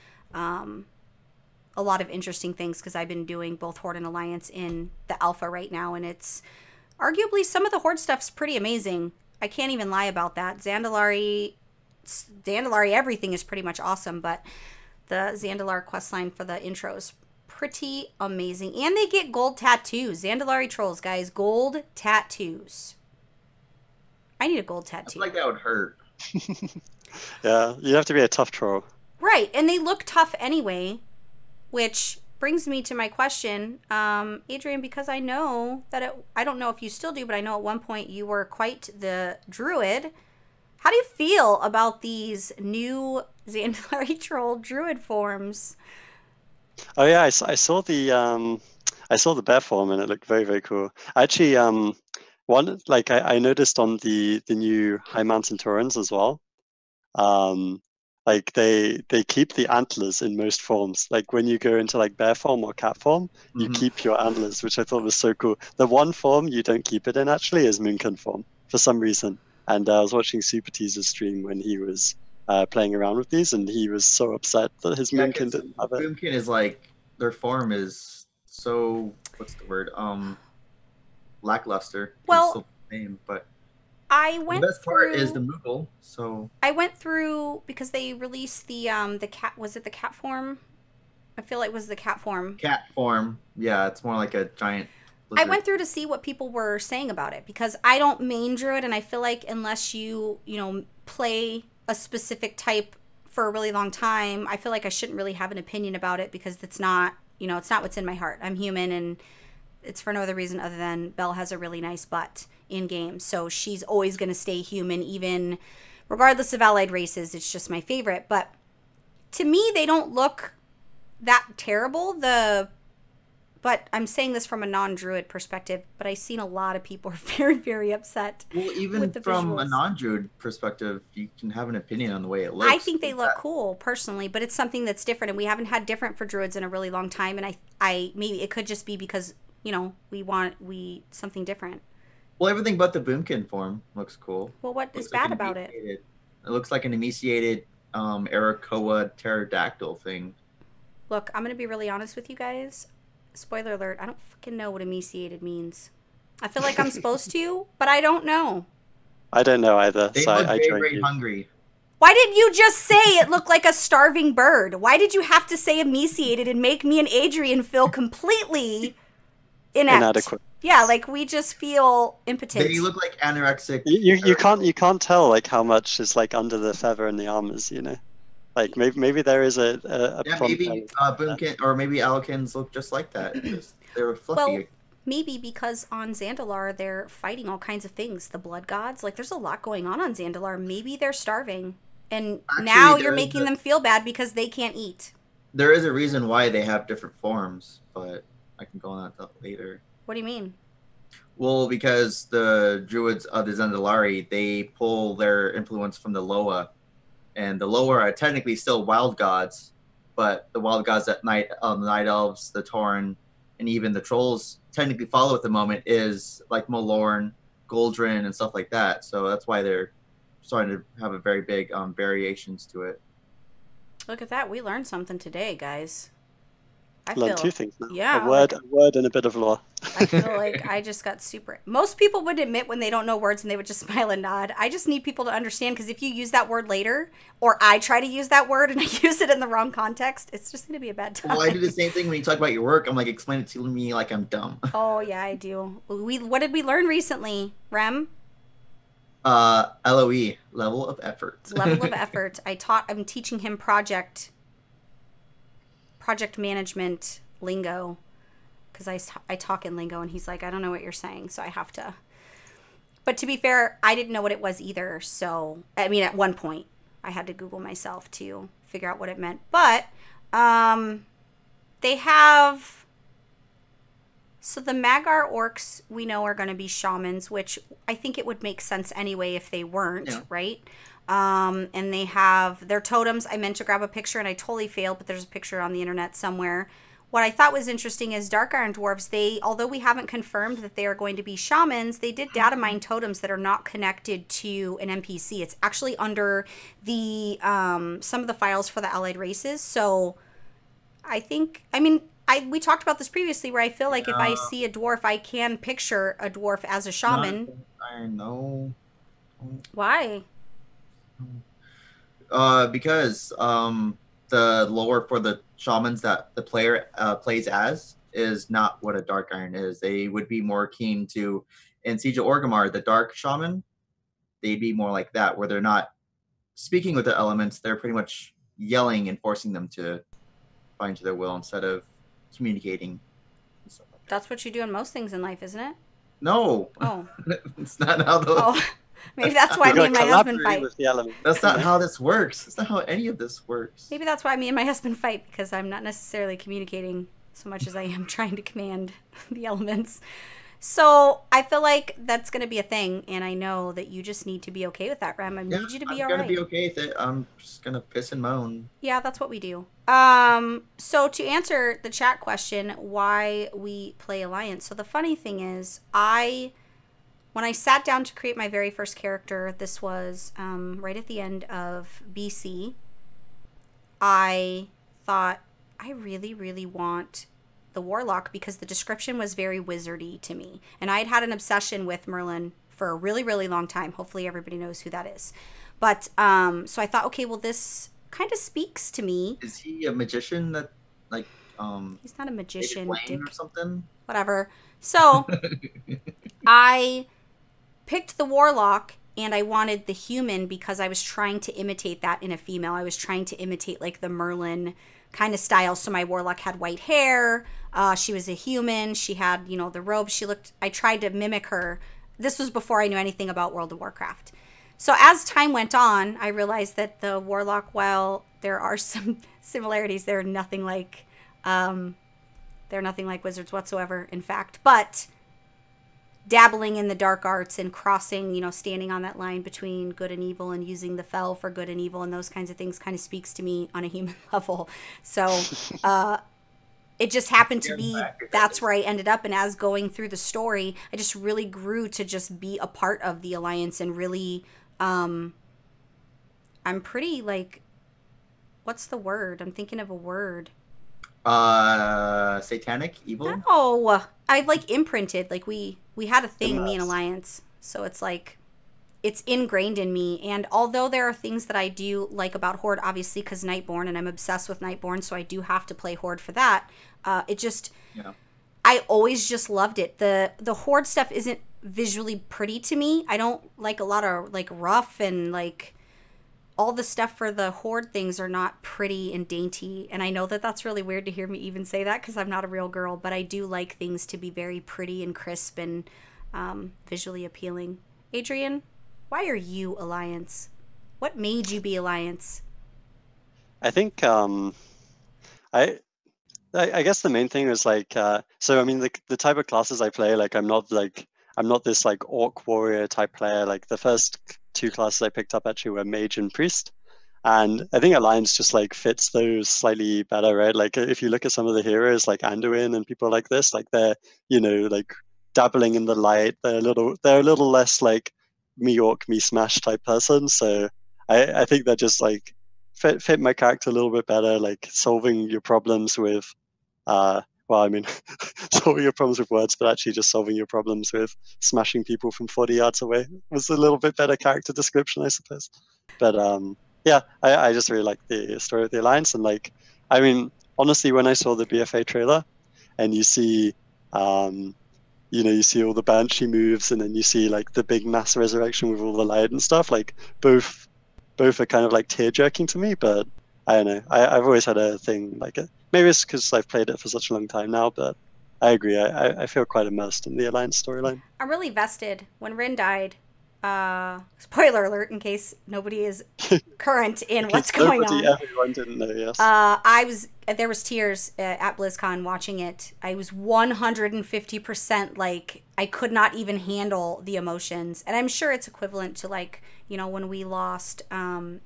a lot of interesting things because I've been doing both Horde and Alliance in the alpha right now, and it's arguably some of the Horde stuff's pretty amazing. I can't even lie about that. Zandalari everything is pretty much awesome, but the Zandalar questline for the intro is pretty amazing. And they get gold tattoos. Zandalari trolls, guys. Gold tattoos. I need a gold tattoo. I feel like that would hurt. Yeah, you have to be a tough troll. Right, and they look tough anyway, which brings me to my question. Adrian, because I know that I don't know if you still do, but I know at one point you were quite the druid. How do you feel about these new Zandalari troll druid forms? Oh yeah, I saw the bear form and it looked very, very cool. Actually, I noticed on the new High Mountain Taurens as well. Like they keep the antlers in most forms. Like when you go into like bear form or cat form, you keep your antlers, which I thought was so cool. The one form you don't keep it in actually is Moonkin form for some reason. And I was watching Super Teaser's stream when he was playing around with these, and he was so upset that his Moonkin didn't have it. Moonkin is like, their form is so, what's the word? Lackluster. Well, it's still the name, but the best part is the Moogle. So I went through because they released the cat. Was it the cat form? I feel like it was the cat form. Cat form, yeah, it's more like a giant lizard. I went through to see what people were saying about it because I don't main druid, and I feel like unless you play a specific type for a really long time, I feel like I shouldn't really have an opinion about it because it's not it's not what's in my heart. I'm human, and it's for no other reason other than Belle has a really nice butt in game, so she's always going to stay human even regardless of allied races. It's just my favorite. But to me, they don't look that terrible. But I'm saying this from a non-druid perspective, but I've seen a lot of people are very, very upset. Well, even from a non-druid perspective, you can have an opinion on the way it looks. I think they look cool personally, but it's something that's different, and we haven't had different for druids in a really long time. And I maybe it could just be because we want something different. Well, everything but the Boomkin form looks cool. Well, what is bad about it? It looks like an emaciated Arakoa pterodactyl thing. Look, I'm gonna be really honest with you guys. Spoiler alert, I don't fucking know what emaciated means. I feel like I'm supposed to, but I don't know. I don't know either. They so look I very hungry. Why didn't you just say it looked like a starving bird? Why did you have to say emaciated and make me and Adrian feel completely inadequate? Yeah, like we just feel impotent. They look like anorexic. You can't tell like how much is like under the feather and the armors, Like maybe there is a maybe Boomkin or maybe Alkins look just like that. They were fluffy. Well, maybe because on Zandalar they're fighting all kinds of things. The blood gods, like there's a lot going on Zandalar. Maybe they're starving, and actually, now you're making them feel bad because they can't eat. There is a reason why they have different forms, but I can go on that later. What do you mean? Well, because the druids of the Zandalari, they pull their influence from the Loa. And the Loa are technically still wild gods, but the wild gods at night, the night elves, the Tauren, and even the trolls technically follow at the moment is like Malorn, Goldrin, and stuff like that. So that's why they're starting to have a very big variations to it. Look at that. We learned something today, guys. I learned two things now. Yeah. A word and a bit of lore. I feel like I just got super... Most people would admit when they don't know words and they would just smile and nod. I just need people to understand, because if you use that word later, or I try to use that word and I use it in the wrong context, it's just going to be a bad time. Well, I do the same thing when you talk about your work. I'm like, explain it to me like I'm dumb. Oh, yeah, I do. What did we learn recently, Rem? LOE, level of effort. Level of effort. I'm teaching him project management lingo, because I talk in lingo and he's like, I don't know what you're saying, so I have to. But to be fair, I didn't know what it was either, so I mean at one point I had to Google myself to figure out what it meant. But they have, so the Magar orcs we know are going to be shamans, which I think it would make sense anyway if they weren't, yeah. Right? And they have their totems. I meant to grab a picture and I totally failed, but there's a picture on the internet somewhere. What I thought was interesting is Dark Iron Dwarves, although we haven't confirmed that they are going to be shamans, they did data mine totems that are not connected to an NPC. It's actually under the some of the files for the allied races. So I think, we talked about this previously, where I feel like if I see a dwarf, I can picture a dwarf as a shaman. I know. Why? Because the lore for the shamans that the player plays as is not what a Dark Iron is. They would be more keen to, in Siege of Orgrimmar, the Dark Shaman, they'd be more like that, where they're not speaking with the elements, they're pretty much yelling and forcing them to find to their will instead of communicating. That's what you do in most things in life, isn't it? No. Oh. It's not how the... Oh. Maybe that's why me and my husband fight. That's not how this works. That's not how any of this works. Maybe that's why me and my husband fight, because I'm not necessarily communicating so much as I am trying to command the elements. So I feel like that's going to be a thing, and I know that you just need to be okay with that, Rem. I need you to be all right. I'm going to be okay with it. I'm just going to piss and moan. Yeah, that's what we do. So to answer the chat question, why we play Alliance. So the funny thing is, when I sat down to create my very first character, this was right at the end of BC, I thought, I really, really want the Warlock because the description was very wizardy to me. And I had had an obsession with Merlin for a really, really long time. Hopefully everybody knows who that is. But so I thought, okay, well, this kind of speaks to me. Is he a magician that, like... He's not a magician, Dick. Or something? Whatever. So I picked the Warlock, and I wanted the human because I was trying to imitate that in a female. I was trying to imitate like the Merlin kind of style. So my Warlock had white hair. She was a human. She had, you know, the robe. I tried to mimic her. This was before I knew anything about World of Warcraft. So as time went on, I realized that the Warlock, while there are some similarities, they're nothing like wizards whatsoever, in fact. But dabbling in the dark arts and crossing, you know, standing on that line between good and evil and using the fel for good and evil and those kinds of things kind of speaks to me on a human level. So it just happened to be that's where I ended up. And as going through the story, I just really grew to just be a part of the Alliance and really, I'm pretty like, what's the word? I'm thinking of a word. Satanic, evil? No, I've like imprinted, like we had a thing, me and Alliance. So it's like, it's ingrained in me. And although there are things that I do like about Horde, obviously, because Nightborn, and I'm obsessed with Nightborn, so I do have to play Horde for that. It just, I always just loved it. The Horde stuff isn't visually pretty to me. I don't like a lot of like rough and like all the stuff for the Horde things are not pretty and dainty. And I know that that's really weird to hear me even say that because I'm not a real girl, but I do like things to be very pretty and crisp and visually appealing. Adrian, why are you Alliance? What made you be Alliance? I think I guess the main thing is like so I mean the type of classes I play, like I'm not this like orc warrior type player. Like the first two classes I picked up actually were mage and priest, and I think Alliance just like fits those slightly better, right? Like if you look at some of the heroes like Anduin and people like this, like they're, you know, like dabbling in the light. They're a little less like me orc me smash type person. So I think that just like fit my character a little bit better, like solving your problems with well, I mean, solving your problems with words, but actually just solving your problems with smashing people from 40 yards away was a little bit better character description, I suppose. But yeah, I just really like the story of the Alliance. And like, I mean, honestly, when I saw the BFA trailer and you see, you know, you see all the Banshee moves and then you see like the big mass resurrection with all the light and stuff, like both are kind of like tear-jerking to me, but I don't know. I've always had a thing like it. Maybe it's because I've played it for such a long time now, but I agree. I feel quite immersed in the Alliance storyline. I'm really vested. When Rin died, spoiler alert in case nobody is current in what's going on. Everyone didn't know, yes. There was tears at BlizzCon watching it. I was 150% like, I could not even handle the emotions. And I'm sure it's equivalent to like, you know, when we lost, Vol'jin,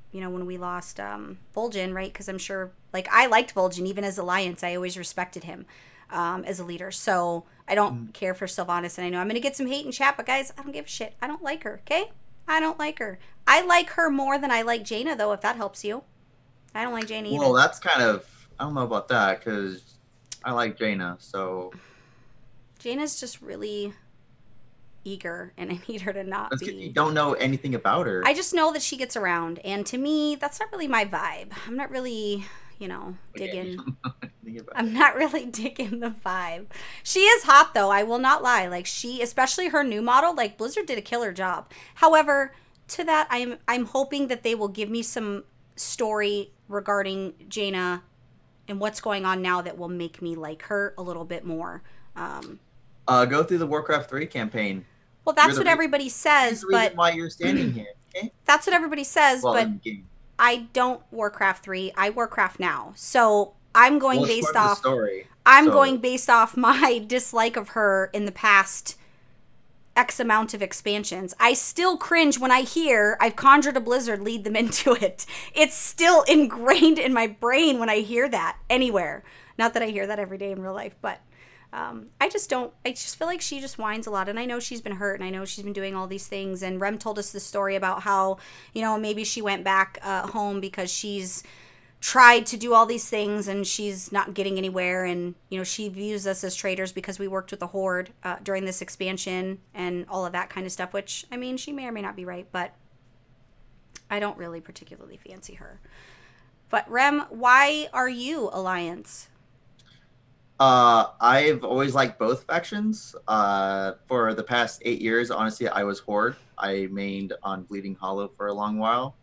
right? Because I'm sure, like, I liked Vol'jin, even as Alliance. I always respected him as a leader. So I don't care for Sylvanas, and I know I'm going to get some hate in chat, but guys, I don't give a shit. I don't like her, okay? I don't like her. I like her more than I like Jaina, though, if that helps you. I don't like Jaina either. Well, that's kind of, I don't know about that, because I like Jaina, so... Jaina's just really eager, and I need her to not be. You don't know anything about her. I just know that she gets around, and to me, that's not really my vibe. I'm not really, you know, digging. I'm not really digging the vibe. She is hot though, I will not lie. Like she, especially her new model, like Blizzard did a killer job. However, to that, I'm hoping that they will give me some story regarding Jaina and what's going on now that will make me like her a little bit more. Go through the Warcraft 3 campaign. Well, that's what everybody says, but why you're standing here. Okay? That's what everybody says, but I don't Warcraft 3. I Warcraft now. So I'm going based off story. I'm going based off my dislike of her in the past X amount of expansions. I still cringe when I hear I've conjured a blizzard, lead them into it. It's still ingrained in my brain when I hear that anywhere. Not that I hear that every day in real life, but I just feel like she just whines a lot. And I know she's been hurt and I know she's been doing all these things. And Rem told us the story about how, you know, maybe she went back home because she's tried to do all these things and she's not getting anywhere. And, you know, she views us as traitors because we worked with the Horde during this expansion and all of that kind of stuff, which, I mean, she may or may not be right, but I don't really particularly fancy her. But Rem, why are you Alliance? I've always liked both factions. For the past 8 years, honestly, I was Horde. I mained on Bleeding Hollow for a long while.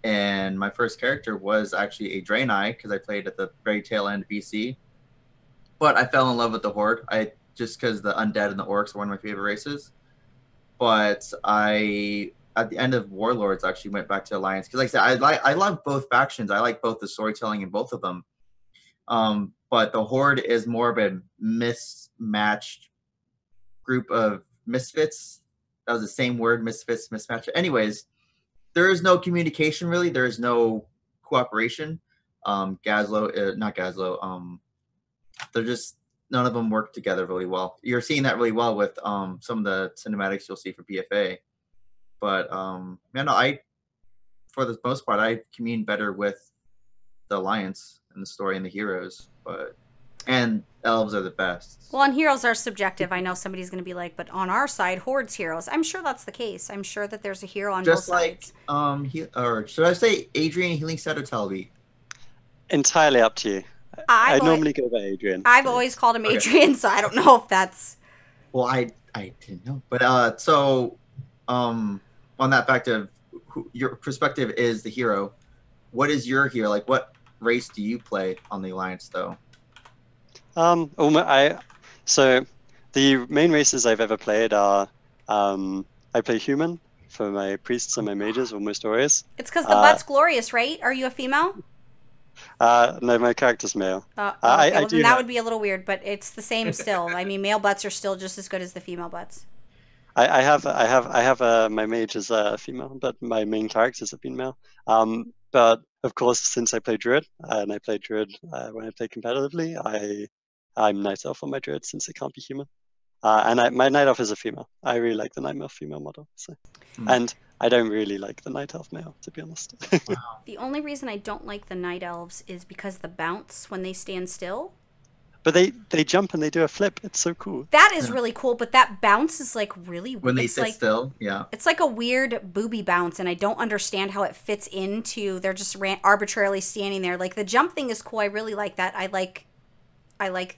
And my first character was actually a Draenei because I played at the very tail end of BC. But I fell in love with the Horde. Just because the undead and the orcs are one of my favorite races. But at the end of Warlords, actually went back to Alliance because, like I said, I love both factions. I like both the storytelling in both of them. But the Horde is more of a mismatched group of misfits. That was the same word, misfits, mismatched. Anyways, there is no communication really. There is no cooperation. Not Gazlo. They're just, none of them work together really well. You're seeing that really well with some of the cinematics you'll see for BFA. But for the most part, I commune better with the Alliance and the story and the heroes. And elves are the best. Well, and heroes are subjective. I know somebody's going to be like, but on our side, Horde's heroes. I'm sure that's the case. I'm sure that there's a hero on both sides. Or should I say Adrian, Healingstat, or Talby? Entirely up to you. I normally go by Adrian. I've always called him Adrian, so I don't know if that's... Well, I didn't know. But on that fact of your perspective is the hero, what is your hero? Like, what race do you play on the Alliance, though? So the main races I've ever played are I play human for my priests and my mages almost always. It's because the butt's glorious, right? Are you a female? No, my character's male. That would be a little weird, but it's the same still. I mean, male butts are still just as good as the female butts. I have my mage is a female, but my main characters have been male. But of course, since I play Druid, and I play Druid when I play competitively, I'm Night Elf on my Druid since it can't be human. And my Night Elf is a female. I really like the Night Elf female model. So. And I don't really like the Night Elf male, to be honest. Wow. The only reason I don't like the Night Elves is because the bounce when they stand still. But they jump and they do a flip. It's so cool. That is really cool, but that bounce is like really weird. When they sit still, yeah. It's like a weird booby bounce, and I don't understand how it fits into. They're just arbitrarily standing there. Like the jump thing is cool. I really like that. I like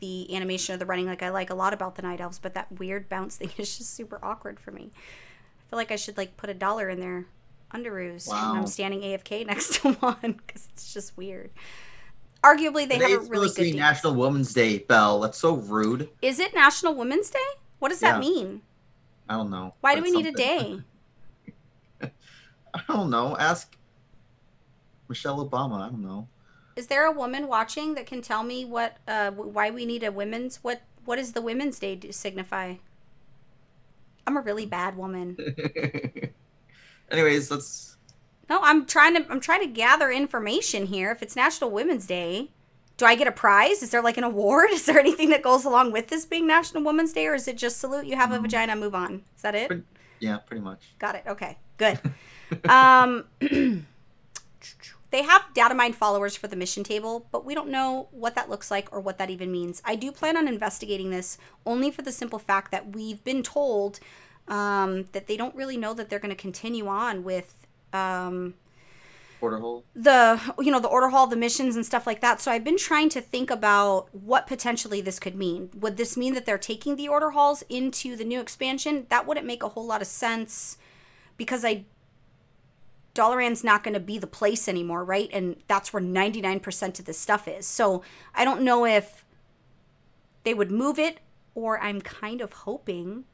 the animation of the running. Like I like a lot about the Night Elves, but that weird bounce thing is just super awkward for me. I feel like I should like put $1 in their underoos when I'm standing AFK next to one because it's just weird. Arguably, they have a really good dance. National Women's Day, Belle. That's so rude. Is it National Women's Day? What does that mean? I don't know. Why do we need a day? I don't know. Ask Michelle Obama. I don't know. Is there a woman watching that can tell me what why we need a women's what does the Women's Day signify? I'm a really bad woman. Anyways, let's. No, I'm trying to gather information here. If it's National Women's Day, do I get a prize? Is there like an award? Is there anything that goes along with this being National Women's Day, or is it just salute, you have a vagina, move on? Is that it? Yeah, pretty much. Got it. Okay, good. They have data mine followers for the mission table, but we don't know what that looks like or what that even means. I do plan on investigating this only for the simple fact that we've been told that they don't really know that they're going to continue on with Order hall? The order hall, the missions and stuff like that. So I've been trying to think about what potentially this could mean. Would this mean that they're taking the order halls into the new expansion? That wouldn't make a whole lot of sense because Dalaran's not going to be the place anymore, right? And that's where 99% of this stuff is. So I don't know if they would move it, or I'm kind of hoping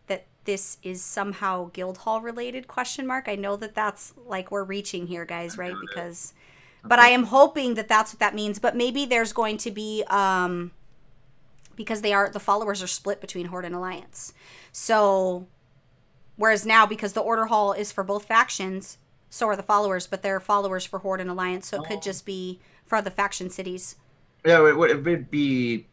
that this is somehow Guildhall related, ? I know that that's like we're reaching here, guys, right? Because, but I am hoping that that's what that means. But maybe there's going to be, because the followers are split between Horde and Alliance. So, whereas now, because the Order Hall is for both factions, so are the followers, but they're followers for Horde and Alliance. So it could just be for the faction cities. Yeah, it would be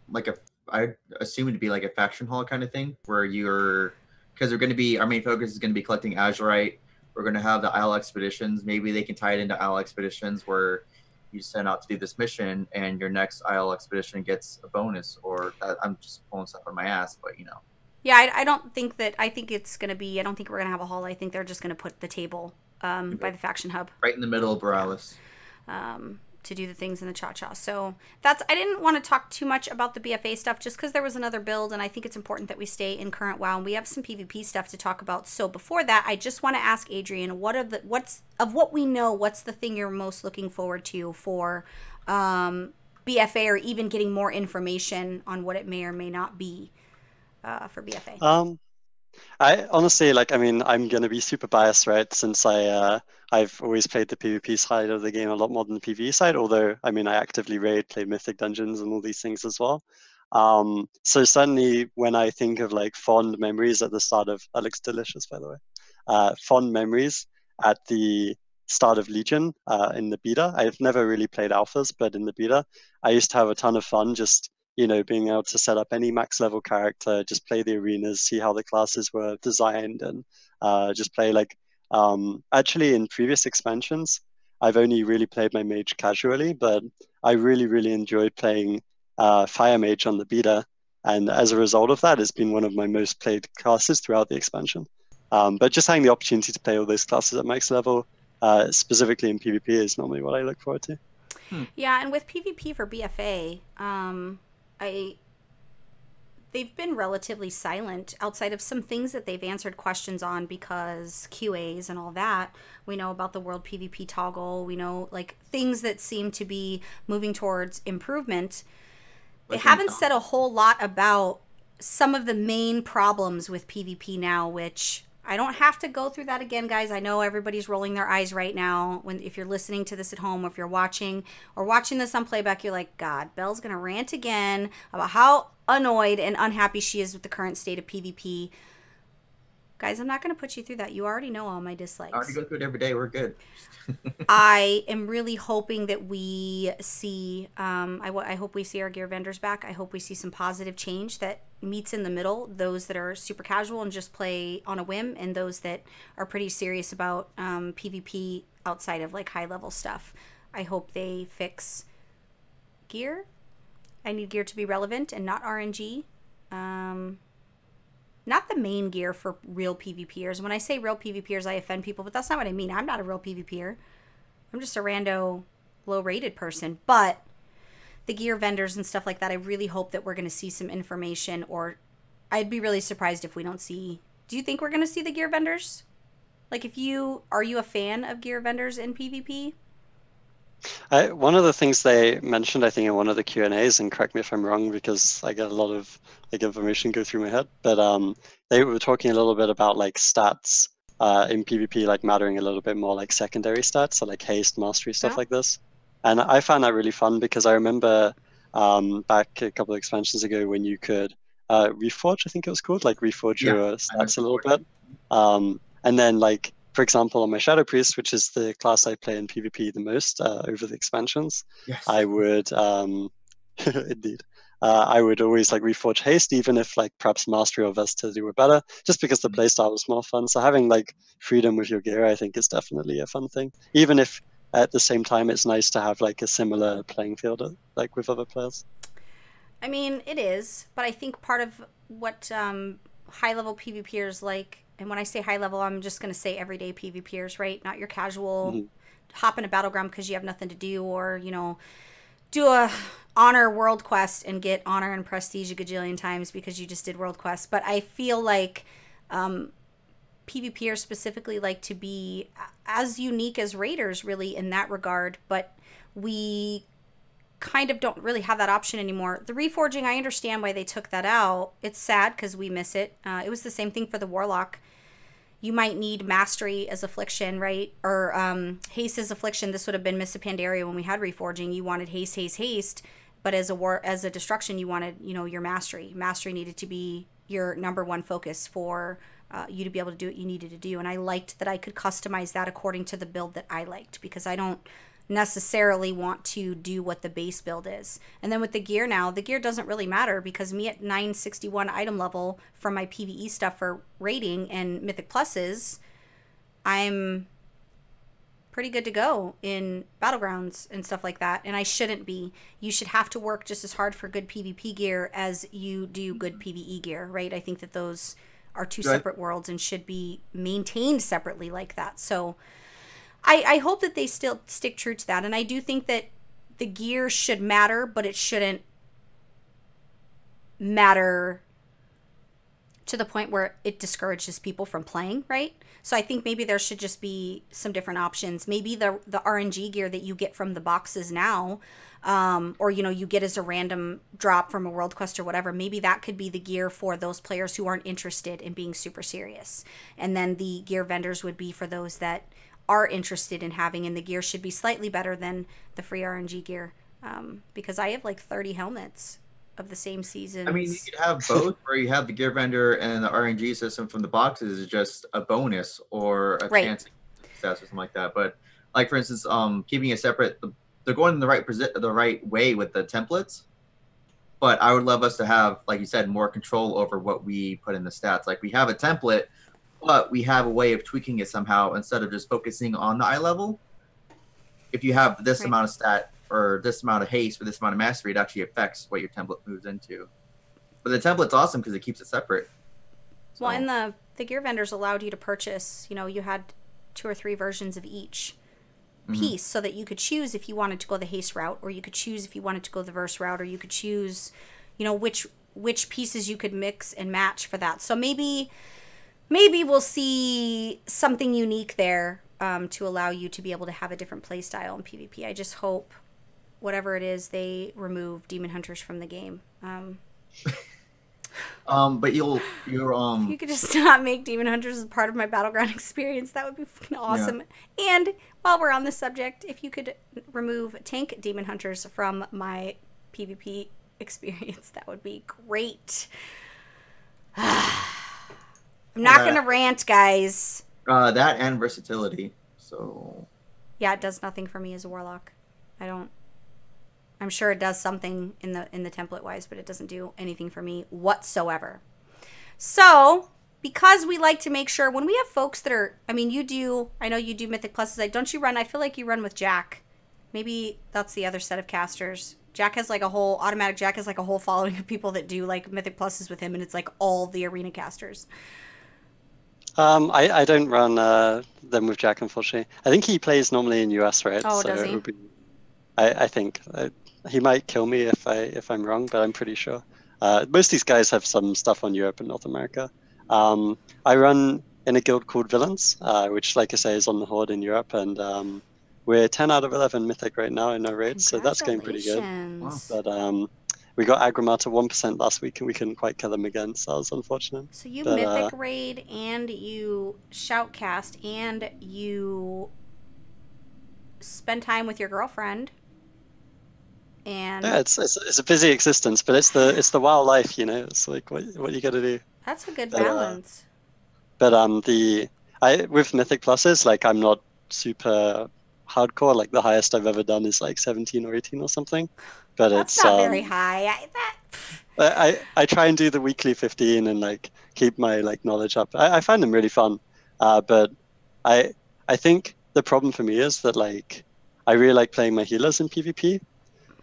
like I assume it'd be like a faction hall kind of thing where because we're going to be, our main focus is going to be collecting Azurite. We're going to have the Isle Expeditions. Maybe they can tie it into Isle Expeditions where you send out to do this mission and your next Isle Expedition gets a bonus, or I'm just pulling stuff on my ass, but Yeah, I don't think that, I think it's going to be, I don't think we're going to have a hall. I think they're just going to put the table by the faction hub. Right in the middle of Borealis. To do the things in the cha-cha. So I didn't want to talk too much about the BFA stuff just because there was another build, and I think it's important that we stay in current WoW, and we have some PvP stuff to talk about. So before that, I just want to ask Adrian, what's what we know, what's the thing you're most looking forward to for BFA, or even getting more information on what it may or may not be for BFA? I honestly, I'm going to be super biased, right? Since I've always played the PvP side of the game a lot more than the PvE side, although, I actively raid, play Mythic Dungeons and all these things as well. So certainly when I think of fond memories at the start of, that looks delicious, by the way, fond memories at the start of Legion in the beta. I've never really played alphas, but in the beta, I used to have a ton of fun just being able to set up any max level character, just play the arenas, see how the classes were designed, and just play actually in previous expansions, I've only really played my mage casually, but I really, really enjoyed playing Fire Mage on the beta. And as a result of that, it's been one of my most played classes throughout the expansion. But just having the opportunity to play all those classes at max level, specifically in PvP, is normally what I look forward to. Yeah, and with PvP for BFA, they've been relatively silent outside of some things that they've answered questions on because QAs and all that. We know about the World PvP toggle. We know things that seem to be moving towards improvement. They haven't said a whole lot about some of the main problems with PvP now, which I don't have to go through that again, guys. I know everybody's rolling their eyes right now. If you're listening to this at home, or if you're watching this on playback, you're like, God, Belle's going to rant again about how annoyed and unhappy she is with the current state of PvP. Guys, I'm not going to put you through that. You already know all my dislikes. I already go through it every day. We're good. I am really hoping that we see, I hope we see our gear vendors back. I hope we see some positive change that meets in the middle, those that are super casual and just play on a whim, and those that are pretty serious about PvP outside of high level stuff. I hope they fix gear. I need gear to be relevant and not RNG. Not the main gear for real PvPers. When I say real PvPers, I offend people, but that's not what I mean. I'm not a real PvPer. I'm just a rando, low-rated person. But the gear vendors and stuff like that, I really hope that we're going to see some information, or I'd be really surprised if we don't see... Do you think we're going to see the gear vendors? Are you a fan of gear vendors in PvP? One of the things they mentioned, I think, in one of the Q&As, and correct me if I'm wrong because I get a lot of information go through my head, but they were talking a little bit about stats in PvP mattering a little bit more, secondary stats, so haste, mastery, stuff like this. And I found that really fun because I remember back a couple of expansions ago when you could reforge, I think it was called, reforge your stats a little bit. And then for example, on my Shadow Priest, which is the class I play in PvP the most over the expansions, I would, indeed, I would always reforge haste, even if perhaps mastery or versatility were better, just because the playstyle was more fun. So having freedom with your gear, I think, is definitely a fun thing. Even if at the same time, it's nice to have a similar playing field with other players. I mean, it is, but I think part of what high-level PvPers and when I say high level, I'm just going to say everyday PvPers, right? Not your casual hop in a Battleground because you have nothing to do, or, you know, do a honor world quest and get honor and prestige a gajillion times because you just did world quest. But I feel like PvPers specifically like to be as unique as raiders really in that regard, but we kind of don't really have that option anymore. The reforging, I understand why they took that out. It's sad because we miss it. It was the same thing for the warlock. You might need mastery as affliction, right? Or haste as affliction. This would have been Miss Pandaria when we had reforging. You wanted haste, haste, haste, but as a destruction, you wanted, you know, your mastery. Mastery needed to be your #1 focus for you to be able to do what you needed to do. And I liked that I could customize that according to the build that I liked, because I don't necessarily want to do what the base build is. And then with the gear now, the gear doesn't really matter, because me at 961 item level from my PvE stuff for raiding and Mythic Pluses, I'm pretty good to go in Battlegrounds and stuff like that. And I shouldn't be. You should have to work just as hard for good PvP gear as you do good PvE gear, right? I think that those are two separate worlds and should be maintained separately like that. So I hope that they still stick true to that. And I do think that the gear should matter, but it shouldn't matter to the point where it discourages people from playing, right? So I think maybe there should just be some different options. Maybe the RNG gear that you get from the boxes now, or, you know, you get as a random drop from a world quest or whatever, maybe that could be the gear for those players who aren't interested in being super serious. And then the gear vendors would be for those that are interested in having, and the gear should be slightly better than the free RNG gear, because I have like 30 helmets of the same season. I mean, you could have both, where you have the gear vendor and the RNG system from the boxes is just a bonus or a chance to get stats or something like that. But like, for instance, keeping it separate, they're going in the right way with the templates. But I would love us to have, like you said, more control over what we put in the stats. Like, we have a template, but we have a way of tweaking it somehow instead of just focusing on the eye level. If you have this amount of stat or this amount of haste or this amount of mastery, it actually affects what your template moves into. But the template's awesome because it keeps it separate. So. Well, and the gear vendors allowed you to purchase, you know, you had 2 or 3 versions of each piece, so that you could choose if you wanted to go the haste route, or you could choose if you wanted to go the verse route, or you could choose, you know, which pieces you could mix and match for that. So maybe we'll see something unique there, to allow you to be able to have a different play style in PvP. I just hope, whatever it is, they remove Demon Hunters from the game. But you could just not make Demon Hunters as part of my Battleground experience. That would be fucking awesome. Yeah. And while we're on the subject, if you could remove tank Demon Hunters from my PvP experience, that would be great. I'm not going to rant, guys. That and versatility. So yeah, it does nothing for me as a warlock. I'm sure it does something in the template wise, but it doesn't do anything for me whatsoever. So, because we like to make sure when we have folks that are, I mean, I know you do Mythic Pluses. Don't you run? I feel like you run with Jack. Maybe that's the other set of casters. Jack has like a whole following of people that do like Mythic Pluses with him, and it's like all the arena casters. I don't run them with Jack, unfortunately. I think he plays normally in US, right? Oh, so does he? I think he might kill me if I'm wrong, but I'm pretty sure. Most of these guys have some stuff on Europe and North America. I run in a guild called Villains, which, like I say, is on the Horde in Europe, and we're 10 out of 11 Mythic right now in our raids, so that's going pretty good. Wow. But we got Aggramar to 1% last week, and we couldn't quite kill them again, so that was unfortunate. So you Mythic raid, and you shoutcast, and you spend time with your girlfriend. And yeah, it's a busy existence, but it's the wild life, you know. It's like what you got to do. That's a good balance. But with Mythic Pluses, like, I'm not super hardcore. Like, the highest I've ever done is like 17 or 18 or something. But that's it's not very high. I try and do the weekly 15 and like keep my like knowledge up. I find them really fun. But I think the problem for me is that, like, I really like playing my healers in PvP,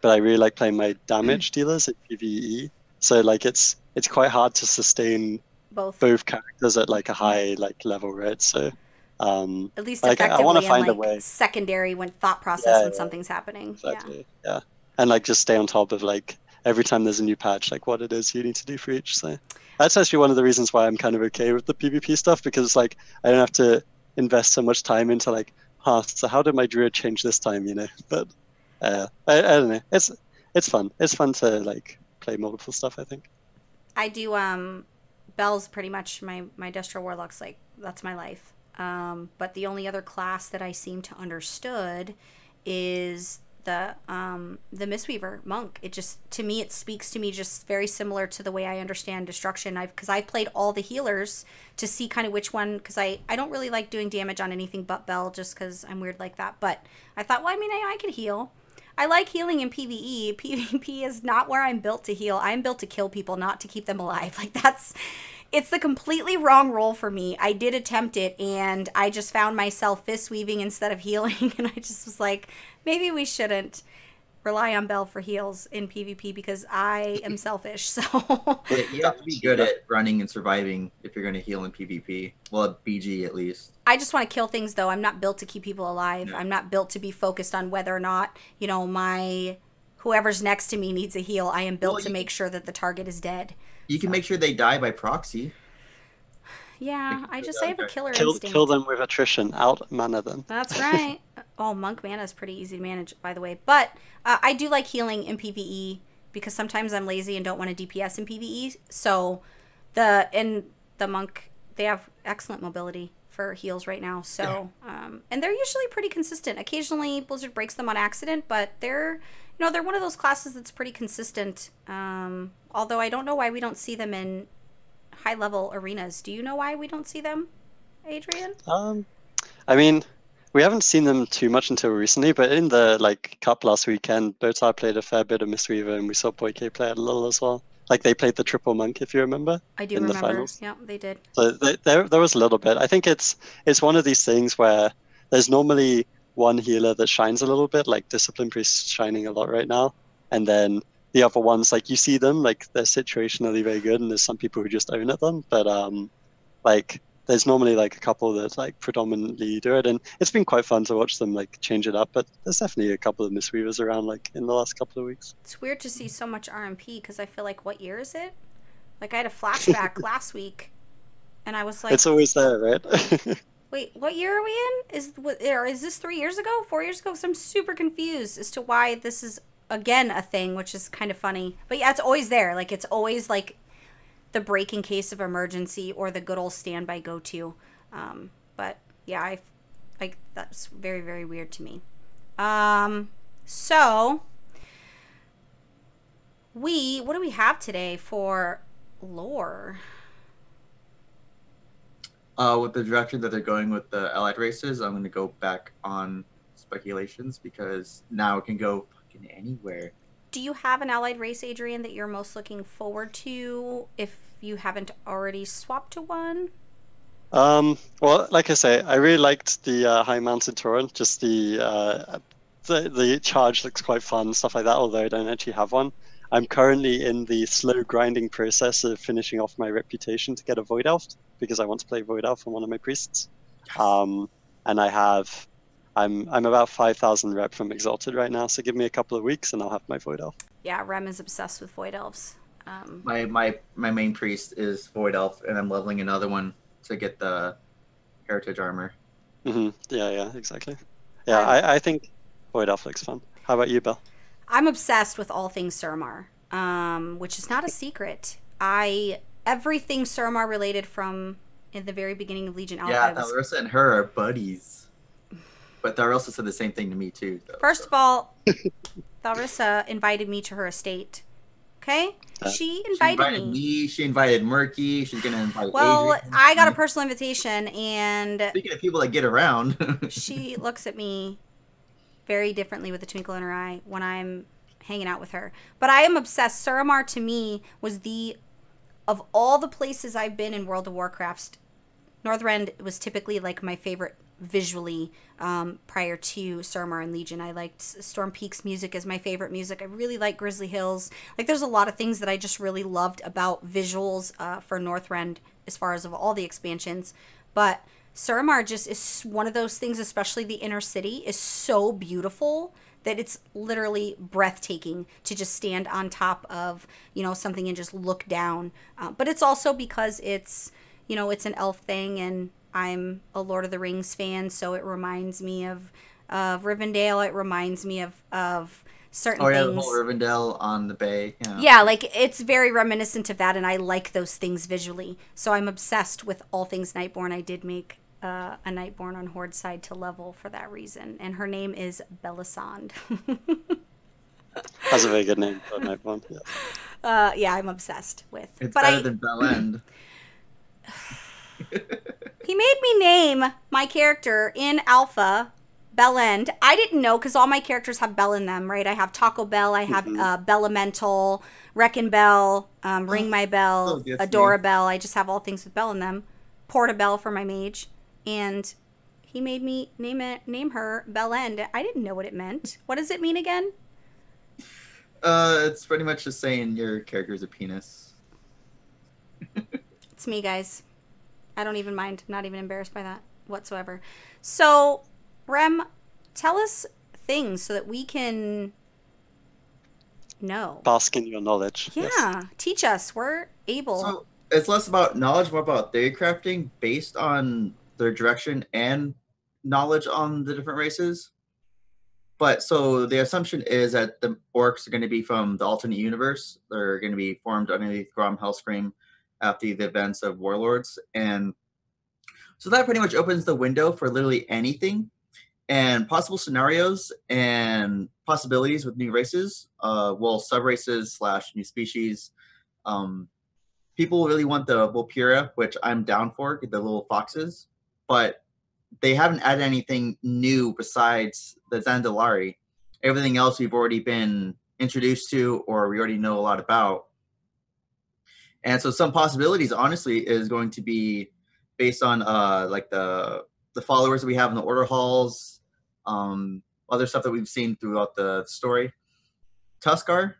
but I really like playing my damage dealers in PvE. So like it's quite hard to sustain both characters at like a high like level, right? So At least like, effectively I want to find and a way. secondary when thought process when something's happening. Exactly. Yeah. And like just stay on top of like every time there's a new patch, like what it is you need to do for each. So that's actually one of the reasons why I'm kind of okay with the PvP stuff, because like I don't have to invest so much time into like, so how did my druid change this time, you know? But I don't know. It's fun. It's fun to like play multiple stuff, I think. I do Belle's pretty much my Destro Warlock's like that's my life. But the only other class that I seem to understood is the Mistweaver monk. It just, to me, it speaks to me just very similar to the way I understand destruction. Because I've played all the healers to see kind of which one, because I don't really like doing damage on anything but Belle, just because I'm weird like that. But I thought, well, I mean, I could heal. I like healing in PvE. PvP is not where I'm built to heal. I'm built to kill people, not to keep them alive. Like it's the completely wrong role for me. I did attempt it, and I just found myself fist weaving instead of healing, and I just was like, maybe we shouldn't rely on Belle for heals in PvP because I am selfish. So you have to be good at running and surviving if you're going to heal in PvP. Well, at BG at least. I just want to kill things, though. I'm not built to keep people alive. No. I'm not built to be focused on whether or not, you know, whoever's next to me needs a heal. I am built to make sure that the target is dead. You can make sure they die by proxy. Yeah, I have a killer instinct. Kill them with attrition. Out mana them. That's right. Oh, monk mana is pretty easy to manage, by the way. But I do like healing in PvE because sometimes I'm lazy and don't want to DPS in PvE. So the monk, they have excellent mobility for heals right now. So and they're usually pretty consistent. Occasionally Blizzard breaks them on accident, but they're one of those classes that's pretty consistent. Although I don't know why we don't see them in high-level arenas. Do you know why we don't see them, Adrian? I mean, we haven't seen them too much until recently, but in the cup last weekend, Botar played a fair bit of Mistweaver, and we saw Boyke play a little as well. Like they played the triple monk, if you remember. I do remember. The finals. Yeah, they did. So there was a little bit. I think it's one of these things where there's normally one healer that shines a little bit, like Discipline Priest shining a lot right now, and then the other ones, like you see them, like they're situationally very good, and there's some people who just own at them, but there's normally like a couple that like predominantly do it, and it's been quite fun to watch them like change it up. But there's definitely a couple of Mistweavers around like in the last couple of weeks. It's weird to see so much RMP because I feel like, what year is it? Like I had a flashback last week, and I was like, it's always there, right? Wait, what year are we in? Is this 3 years ago, 4 years ago? Because I'm super confused as to why this is again a thing, which is kind of funny. But yeah, it's always there. Like it's always like the break in case of emergency or the good old standby go-to. But yeah, that's very, very weird to me. So what do we have today for lore? With the direction that they're going with the allied races, I'm going to go back on speculations because now it can go fucking anywhere. Do you have an allied race, Adrian, that you're most looking forward to if you haven't already swapped to one? Well, like I say, I really liked the High Mountain Torrent. Just the charge looks quite fun, stuff like that, although I don't actually have one. I'm currently in the slow grinding process of finishing off my reputation to get a Void Elf, because I want to play Void Elf on one of my priests. Yes. And I'm about 5,000 rep from Exalted right now, so give me a couple of weeks and I'll have my Void Elf. Yeah, Rem is obsessed with Void Elves. My main priest is Void Elf, and I'm leveling another one to get the Heritage Armor. Mm-hmm. Yeah, exactly. Yeah, I think Void Elf looks fun. How about you, Belle? I'm obsessed with all things Suramar, which is not a secret. Everything Suramar related from in the very beginning of Legion Alpha. Yeah, Thalrissa and her are buddies. But Thalrissa said the same thing to me too. Though, First of all, Thalrissa invited me to her estate. Okay? She invited me. She invited Murky. She's going to invite Well, Adrian. I got a personal invitation, and... Speaking of people that get around. She looks at me very differently with a twinkle in her eye when I'm hanging out with her. But I am obsessed. Suramar, to me, was of all the places I've been in World of Warcraft, Northrend was typically like my favorite visually prior to Suramar and Legion. I liked Storm Peak's music as my favorite music. I really like Grizzly Hills. Like there's a lot of things that I just really loved about visuals for Northrend as far as of all the expansions. But Suramar just is one of those things, especially the inner city, is so beautiful that it's literally breathtaking to just stand on top of, something and just look down. But it's also because it's, it's an elf thing, and I'm a Lord of the Rings fan, so it reminds me of Rivendell. It reminds me of certain things. The whole Rivendell on the bay. Yeah, like it's very reminiscent of that, and I like those things visually. So I'm obsessed with all things Nightborn. I did make a Nightborn on Horde side to level for that reason, and her name is Belisand. That's a very good name for Nightborn. Yeah. Yeah, I'm obsessed with. It's better than Belle. He made me name my character in Alpha Bellend. I didn't know, because all my characters have Bell in them, right? I have Taco Bell, I have Bellemental, Wreckin' Bell, Ring My Bell, Adora Bell. I just have all things with Bell in them. Portabelle for my mage. And he made me name her Bellend. I didn't know what it meant. What does it mean again? It's pretty much just saying your character's a penis. It's me, guys. I don't even mind. I'm not even embarrassed by that whatsoever. So, Rem, tell us things so that we can know. Bask in your knowledge. Yeah, yes. Teach us. We're able. So, it's less about knowledge, more about theory crafting based on their direction and knowledge on the different races. But so the assumption is that the orcs are going to be from the alternate universe. They're going to be formed underneath Grom Hellscream after the events of Warlords. And so that pretty much opens the window for literally anything and possible scenarios and possibilities with new races. Sub-races / new species. People really want the Volpura, which I'm down for, the little foxes. But they haven't added anything new besides the Zandalari. Everything else we've already been introduced to or we already know a lot about. And so some possibilities, honestly, is going to be based on like the followers that we have in the order halls, other stuff that we've seen throughout the story. Tuskarr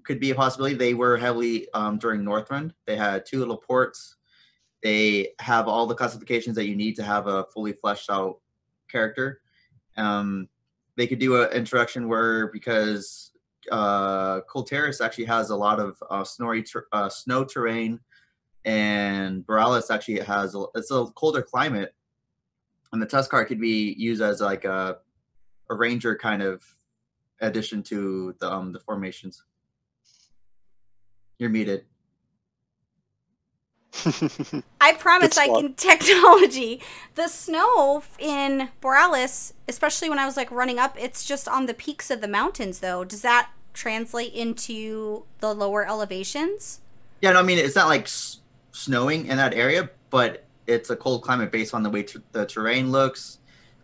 could be a possibility. They were heavily during Northrend. They had 2 little ports. They have all the classifications that you need to have a fully fleshed out character. They could do an introduction where, because Kul Tiras actually has a lot of snow terrain, and Borealis actually has it's a colder climate, and the Tuskarr could be used as like a ranger kind of addition to the formations. You're muted. I promise I can technology. The snow in Borealis, especially when I was like running up, it's just on the peaks of the mountains though. Does that translate into the lower elevations? Yeah, no, I mean, it's not like snowing in that area, but it's a cold climate based on the way the terrain looks.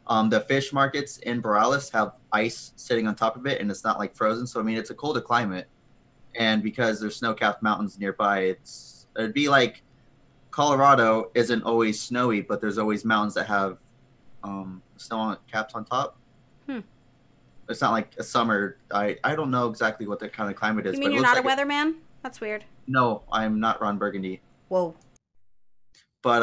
The fish markets in Borealis have ice sitting on top of it, and it's not like frozen. So, I mean, it's a colder climate. And because there's snow-capped mountains nearby, it'd be like Colorado isn't always snowy, but there's always mountains that have snow caps on top. It's not like a summer. I don't know exactly what the kind of climate is. You mean you're not a weatherman? That's weird. No, I'm not Ron Burgundy. Whoa. But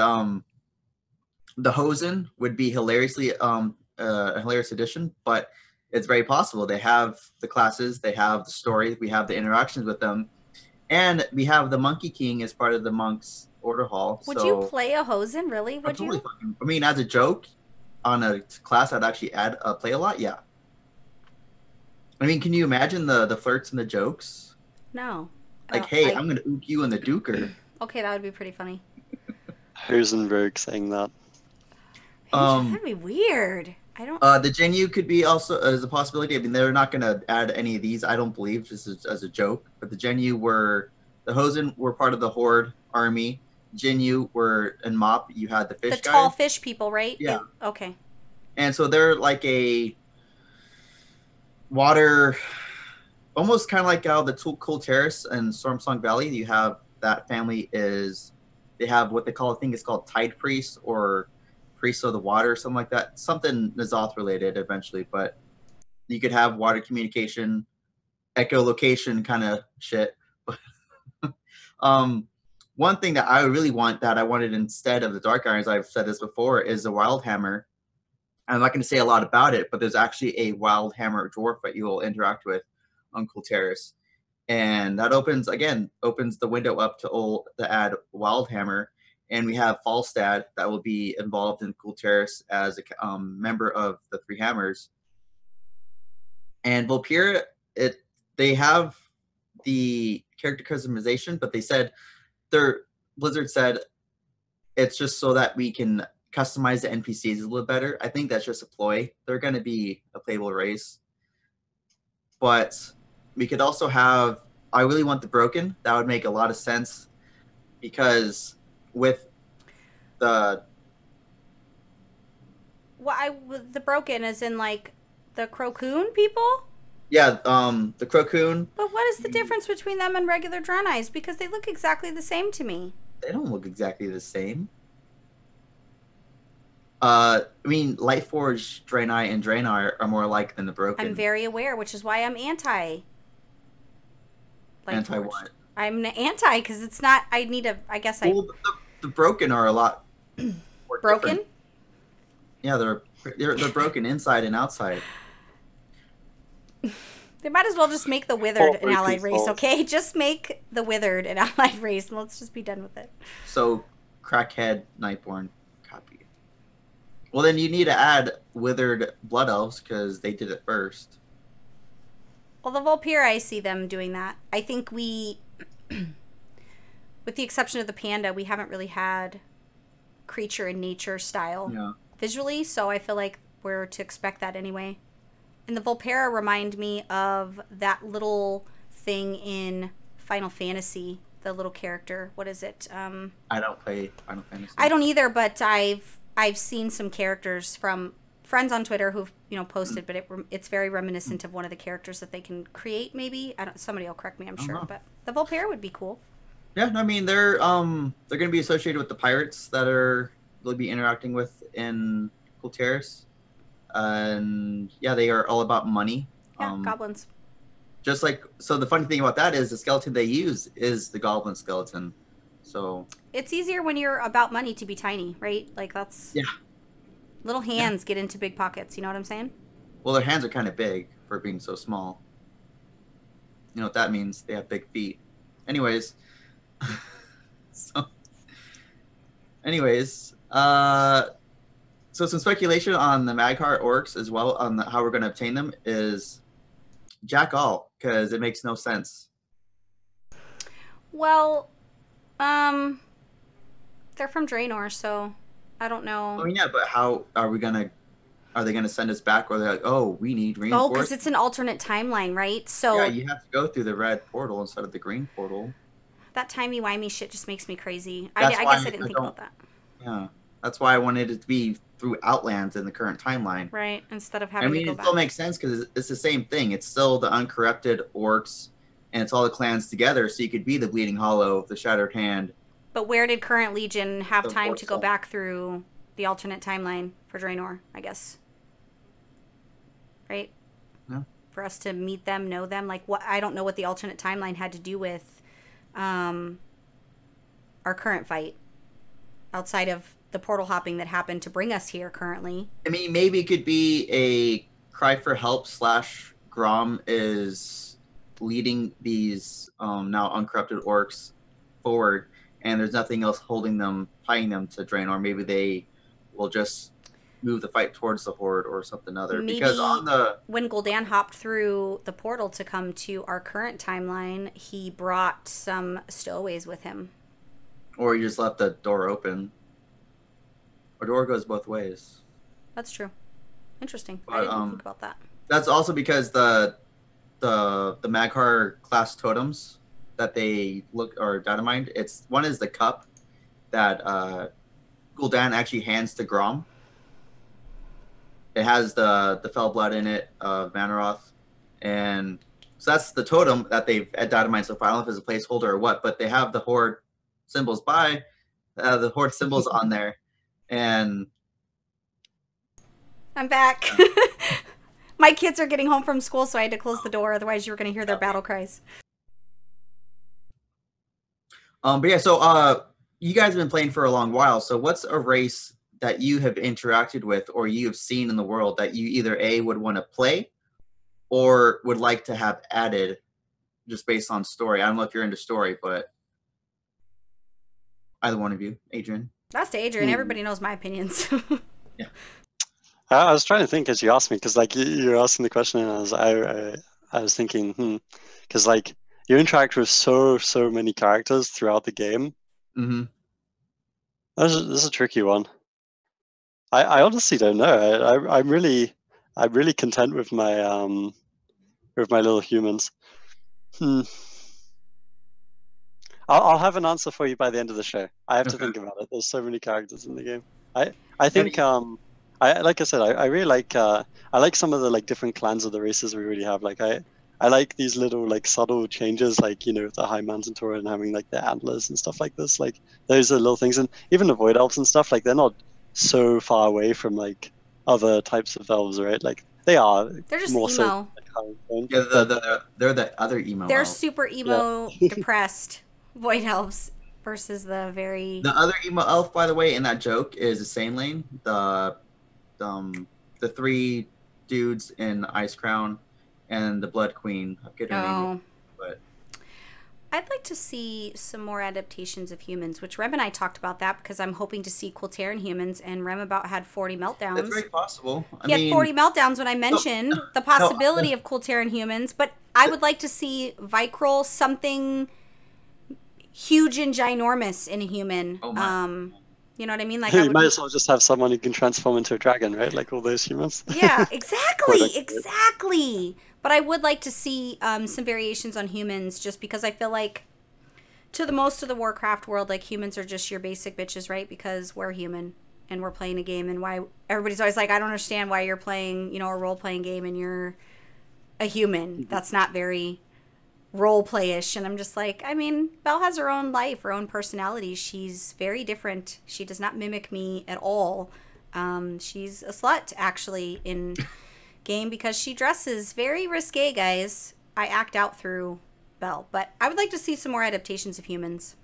the Hosen would be hilariously a hilarious addition, but it's very possible. They have the classes, they have the story, we have the interactions with them, and we have the Monkey King as part of the monks order hall. Would you play a Hosen? Really? Would you? I mean, as a joke, on a class I'd actually play a lot. Yeah. I mean, can you imagine the flirts and the jokes? No. Like, hey, I'm gonna ook you in the duker. Okay, that would be pretty funny. Hosenberg saying that. That'd be weird. I don't. The Jinyu could be also as a possibility. I mean, they're not gonna add any of these, I don't believe, just as a joke. But the Jinyu the Hosen were part of the Horde army. Jinyu were in Mop. You had the fish guys. The tall fish people, right? Yeah. Okay. And so they're like a water, almost kind of like how the Kul Tiras and Stormsong Valley. You have that family they have what they call, I think it's called Tide Priest or Priest of the Water, something like that. Something N'Zoth related eventually, but you could have water communication, echolocation kind of shit. One one thing that I really want, that I wanted instead of the Dark Irons, I've said this before, is the Wild Hammer. I'm not going to say a lot about it, but there's actually a Wild Hammer dwarf that you will interact with on Cool Terrace. And that opens the window up to add Wild Hammer. And we have Falstad that will be involved in Cool Terrace as a member of the Three Hammers. And Vulpera, they have the character customization, but they said Blizzard said it's just so that we can customize the NPCs a little better. I think that's just a ploy. They're going to be a playable race. But we could also have, I really want the Broken. That would make a lot of sense because with the... the Broken is in like the Crocoon people? Yeah, the Crocoon. But what is the difference between them and regular Draenei's? Because they look exactly the same to me. They don't look exactly the same. I mean, Lightforged Draenei and Draenei are more alike than the Broken. I'm very aware, which is why I'm anti. Anti what? I'm anti because it's not. Well, the Broken are a lot more broken. Different. Yeah, they're broken inside and outside. They might as well just make the Withered an allied race, okay? Just make the Withered an allied race, and let's just be done with it. So, Crackhead Nightborn copy. Well, then you need to add Withered Blood Elves because they did it first. Well, the Vulpera, I see them doing that. I think with the exception of the Panda, we haven't really had creature and nature style visually, so I feel like we're to expect that anyway. And the Vulpera remind me of that little thing in Final Fantasy, the little character. What is it? I don't play Final Fantasy. I don't either, but I've seen some characters from friends on Twitter who've posted, but it's very reminiscent of one of the characters that they can create. Maybe somebody will correct me. I'm sure, but the Vulpera would be cool. Yeah, I mean they're going to be associated with the pirates that they'll be interacting with in Cool Terrace. And yeah, they are all about money. Yeah, goblins. Just like, so the funny thing about that is the skeleton they use is the goblin skeleton. So it's easier when you're about money to be tiny, right? Like that's little hands get into big pockets. You know what I'm saying? Well, their hands are kind of big for being so small. You know what that means? They have big feet. Anyways, So some speculation on the Magheart orcs as well on how we're going to obtain them is jack all, because it makes no sense. Well, they're from Draenor, so I don't know. I mean, yeah, but how are they going to send us back, or they're like, oh, we need reinforcements? Oh, because it's an alternate timeline, right? So yeah, you have to go through the red portal instead of the green portal. That timey-wimey shit just makes me crazy. I guess I didn't think about that. Yeah, that's why I wanted it to be through Outlands in the current timeline. Right, instead of having to go back. It still makes sense because it's the same thing. It's still the uncorrupted orcs, and it's all the clans together, so you could be the Bleeding Hollow, the Shattered Hand. But where did Current Legion have time to go back through the alternate timeline for Draenor, I guess? Right? Yeah. For us to meet them, know them. Like, what? I don't know what the alternate timeline had to do with our current fight. Outside of the portal hopping that happened to bring us here currently. I mean, maybe it could be a cry for help / Grom is leading these now uncorrupted orcs forward, and there's nothing else holding them, tying them to Draenor. Maybe they will just move the fight towards the Horde or something other. Maybe because when Gul'dan hopped through the portal to come to our current timeline, he brought some stowaways with him. Or you just left the door open. Or door goes both ways. That's true. Interesting. But, I didn't think about that. That's also because the Magheart class totems that they are data mined. One is the cup that Gul'dan actually hands to Grom. It has the fell blood in it of Manaroth, and so that's the totem that they've data mined so far. I don't know if it's a placeholder or what, but they have the Horde symbols on there. And I'm back. My kids are getting home from school, so I had to close the door. Otherwise, you were going to hear their battle cries. But yeah, so you guys have been playing for a long while. So what's a race that you have interacted with or you have seen in the world that you either A, would want to play or would like to have added just based on story? I don't know if you're into story, but either one of you, Adrian. That's to Adrian. Everybody knows my opinions. Yeah. I was trying to think as you asked me, because like you were asking the question, and I was thinking, because like you interact with so many characters throughout the game. Mm-hmm. This is a tricky one. I honestly don't know. I'm really content with my little humans. I'll have an answer for you by the end of the show. I have to think about it. There's so many characters in the game. I think like I said, I really like I like some of the like different clans of the races we really have. Like I like these little like subtle changes, like, you know, the High Mountain Tour and having like the antlers and stuff like this. Like those are little things, and even the Void Elves and stuff. Like they're not so far away from like other types of elves, right? Like they are. They're just more emo. Yeah, they're the other emo. They're elves. super emo, depressed Void Elves versus the other emo elf, by the way, in that joke is the Sane Lane. The 3 dudes in Ice Crown and the Blood Queen. I forget her name, but I'd like to see some more adaptations of humans, which Rem and I talked about that because I'm hoping to see Kultaren humans, and Rem about had 40 meltdowns. That's very possible. He had 40 meltdowns when I mentioned the possibility of Kultaren humans, but I would like to see Vicryl, something huge and ginormous in a human. You know what I mean? Like you might as well just have someone who can transform into a dragon, right? Like all those humans. Yeah, exactly. But I would like to see some variations on humans, just because I feel like to the most of the Warcraft world, like humans are just your basic bitches, right? Because we're human and we're playing a game, and why everybody's always like, I don't understand why you're playing, you know, a role-playing game and you're a human. That's not very role-play-ish. And I'm just like, I mean, Belle has her own life, her own personality. She's very different. She does not mimic me at all. She's a slut, actually, in game, because she dresses very risque, guys. I act out through Belle, but I would like to see some more adaptations of humans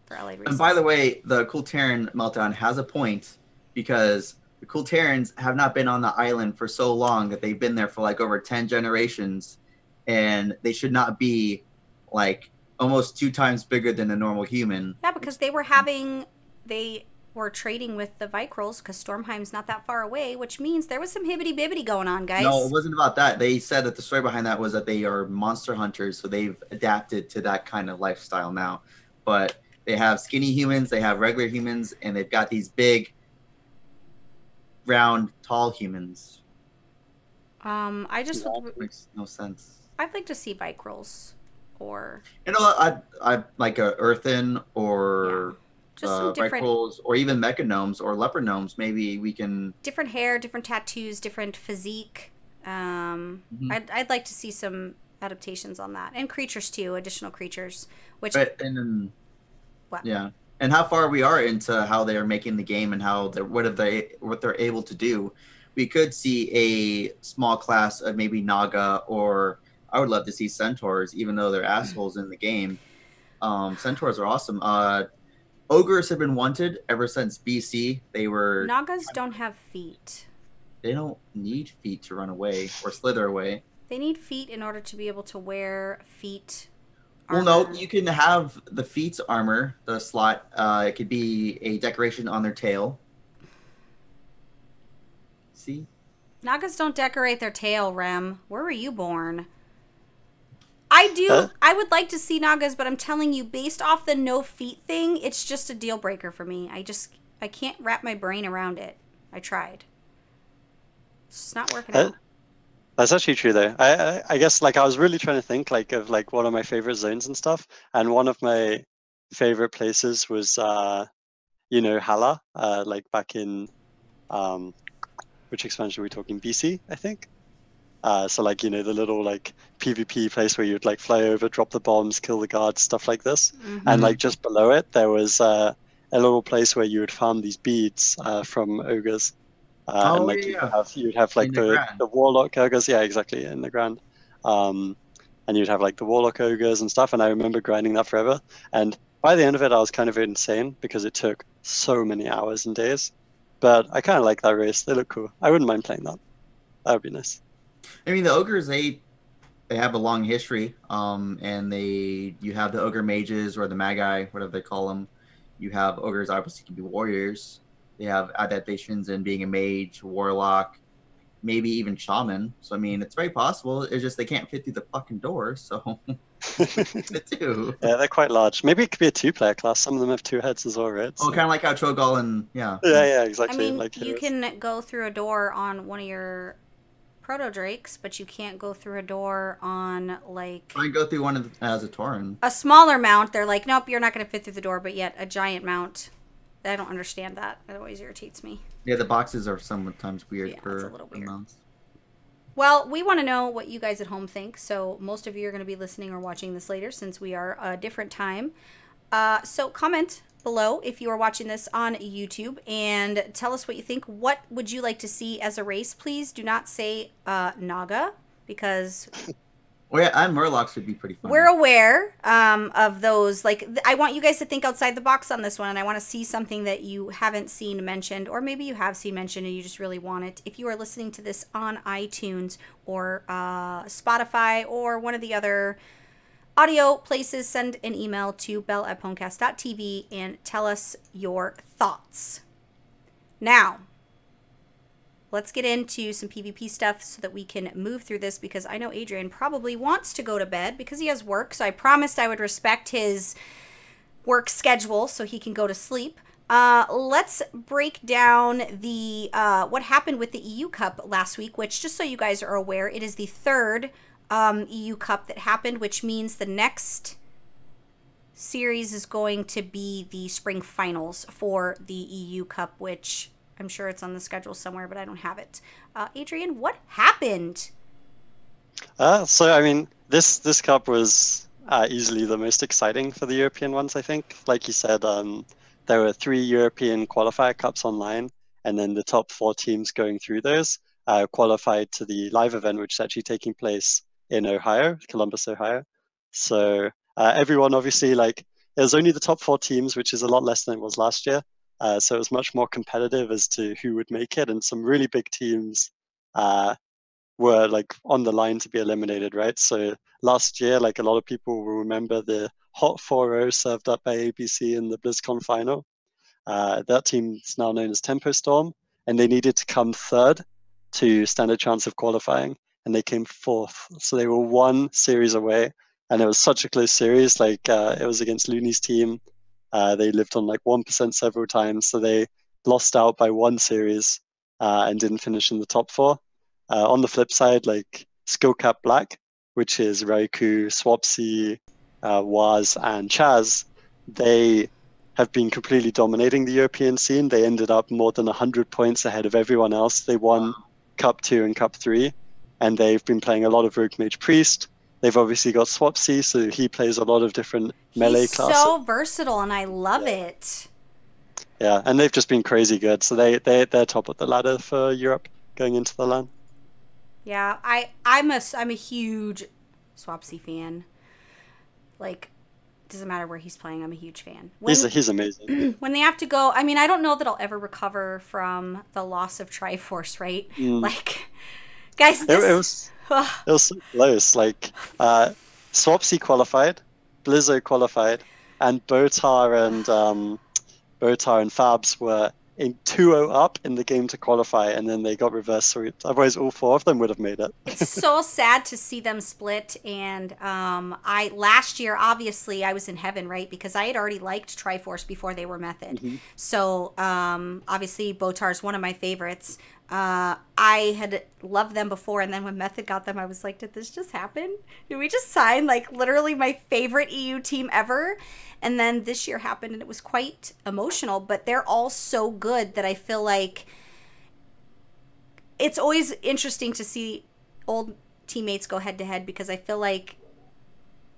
for allied races. And by the way, the Kultaren meltdown has a point, because the Kultarens have not been on the island for so long that they've been there for like over 10 generations, and they should not be like almost 2 times bigger than a normal human. Yeah, because they were trading with the Vicryls, because Stormheim's not that far away, which means there was some hibbity-bibbity going on, guys. No, it wasn't about that. They said that the story behind that was that they are monster hunters, so they've adapted to that kind of lifestyle now. But they have skinny humans, they have regular humans, and they've got these big, round, tall humans. That makes no sense. I'd like to see Vicryls, or I like a earthen, or just some different Vicryls, or even mecha gnomes or leopard gnomes. Maybe we can different hair, different tattoos, different physique. I'd like to see some adaptations on that, and creatures too, additional creatures. Which yeah, and how far we are into how they are making the game and how what they're able to do. We could see a small class of maybe Naga, or I would love to see Centaurs, even though they're assholes in the game. Centaurs are awesome. Ogres have been wanted ever since BC. Nagas don't have feet. They don't need feet to run away or slither away. They need feet in order to be able to wear feet armor. Well, no, you can have the feet's armor, the slot. It could be a decoration on their tail. See? Nagas don't decorate their tail, Rem. Where were you born? I would like to see Nagas, but I'm telling you, based off the no feet thing, it's just a deal breaker for me. I can't wrap my brain around it. I tried. It's just not working out. That's actually true, though. I guess like I was really trying to think like of like one of my favorite zones and stuff, and one of my favorite places was Hala, like back in which expansion are we talking? BC, I think. So like, the little like PvP place where you'd like fly over, drop the bombs, kill the guards, stuff like this. Mm-hmm. And like just below it, there was a little place where you would farm these beads from ogres. You'd have like the warlock ogres. Yeah, exactly, in the ground. and you'd have like the warlock ogres and stuff. And I remember grinding that forever. And by the end of it, I was kind of insane because it took so many hours and days. But I kind of like that race. They look cool. I wouldn't mind playing that. That would be nice. I mean, the ogres, they have a long history, and you have the ogre mages or the magi, whatever they call them. You have ogres, obviously, can be warriors. They have adaptations in being a mage, warlock, maybe even shaman. So I mean, it's very possible. It's just they can't fit through the fucking door. So they do. Yeah, they're quite large. Maybe it could be a 2-player class. Some of them have 2 heads as well, right? So. Oh, kind of like how Trogal and Yeah, exactly. I mean, like you can go through a door on one of your proto drakes, but you can't go through a door on like. I go through one as a Tauren. A smaller mount. They're like, nope, you're not going to fit through the door. But yet a giant mount. I don't understand that. It always irritates me. Yeah, the boxes are sometimes weird. Yeah, it's a little weird. Mounts. Well, we want to know what you guys at home think. So most of you are going to be listening or watching this later since we are a different time. So comment below if you are watching this on YouTube and tell us what you think. What would you like to see as a race? Please do not say Naga because... Well, yeah, and Murlocs would be pretty fun. We're aware of those. Like, I want you guys to think outside the box on this one, and I want to see something that you haven't seen mentioned, or maybe you have seen mentioned and you just really want it. If you are listening to this on iTunes or Spotify or one of the other audio places, send an email to belle@pwnecast.tv and tell us your thoughts. Now, let's get into some PvP stuff so that we can move through this because I know Adrian probably wants to go to bed because he has work. So I promised I would respect his work schedule so he can go to sleep. Let's break down the what happened with the EU Cup last week, which just so you guys are aware, it is the 3rd EU Cup that happened, which means the next series is going to be the spring finals for the EU Cup, which... I'm sure it's on the schedule somewhere, but I don't have it. Adrian, what happened? So, I mean, this cup was easily the most exciting for the European ones, I think. Like you said, there were 3 European qualifier cups online, and then the top 4 teams going through those qualified to the live event, which is actually taking place in Ohio, Columbus, Ohio. So everyone, obviously, like, it was only the top 4 teams, which is a lot less than it was last year. So it was much more competitive as to who would make it, and some really big teams were like on the line to be eliminated, right? So last year, like a lot of people will remember the Hot 4-0 served up by ABC in the BlizzCon final. That team is now known as Tempo Storm, and they needed to come 3rd to stand a chance of qualifying, and they came 4th. So they were 1 series away, and it was such a close series. Like it was against Looney's team. They lived on like 1% several times, so they lost out by 1 series and didn't finish in the top 4. On the flip side, like Skill Cap Black, which is Raikou, Swapsy, Waz, and Chaz, they have been completely dominating the European scene. They ended up more than 100 points ahead of everyone else. They won Cup 2 and Cup 3, and they've been playing a lot of Rogue Mage Priest. They've obviously got Swapsy, so he plays a lot of different melee classes. He's so versatile, and I love it. Yeah, and they've just been crazy good. So they're top of the ladder for Europe going into the LAN. Yeah, I'm a huge Swapsy fan. Like, doesn't matter where he's playing, I'm a huge fan. He's amazing. When they have to go, I mean, I don't know that I'll ever recover from the loss of Triforce, right? Like, guys, this... It was so close. Like, Swapsy qualified, Blizzo qualified, and Botar and Fabs were in 2-0 up in the game to qualify, and then they got reverse swept. Otherwise, all 4 of them would have made it. It's so sad to see them split. And last year, obviously, I was in heaven, right? Because I had already liked Triforce before they were Method. So obviously, Botar's one of my favorites. I had loved them before, and then when Method got them, I was like, did this just happen? Did we just sign, like, literally my favorite EU team ever? And then this year happened, and it was quite emotional, but they're all so good that I feel like it's always interesting to see old teammates go head-to-head, because I feel like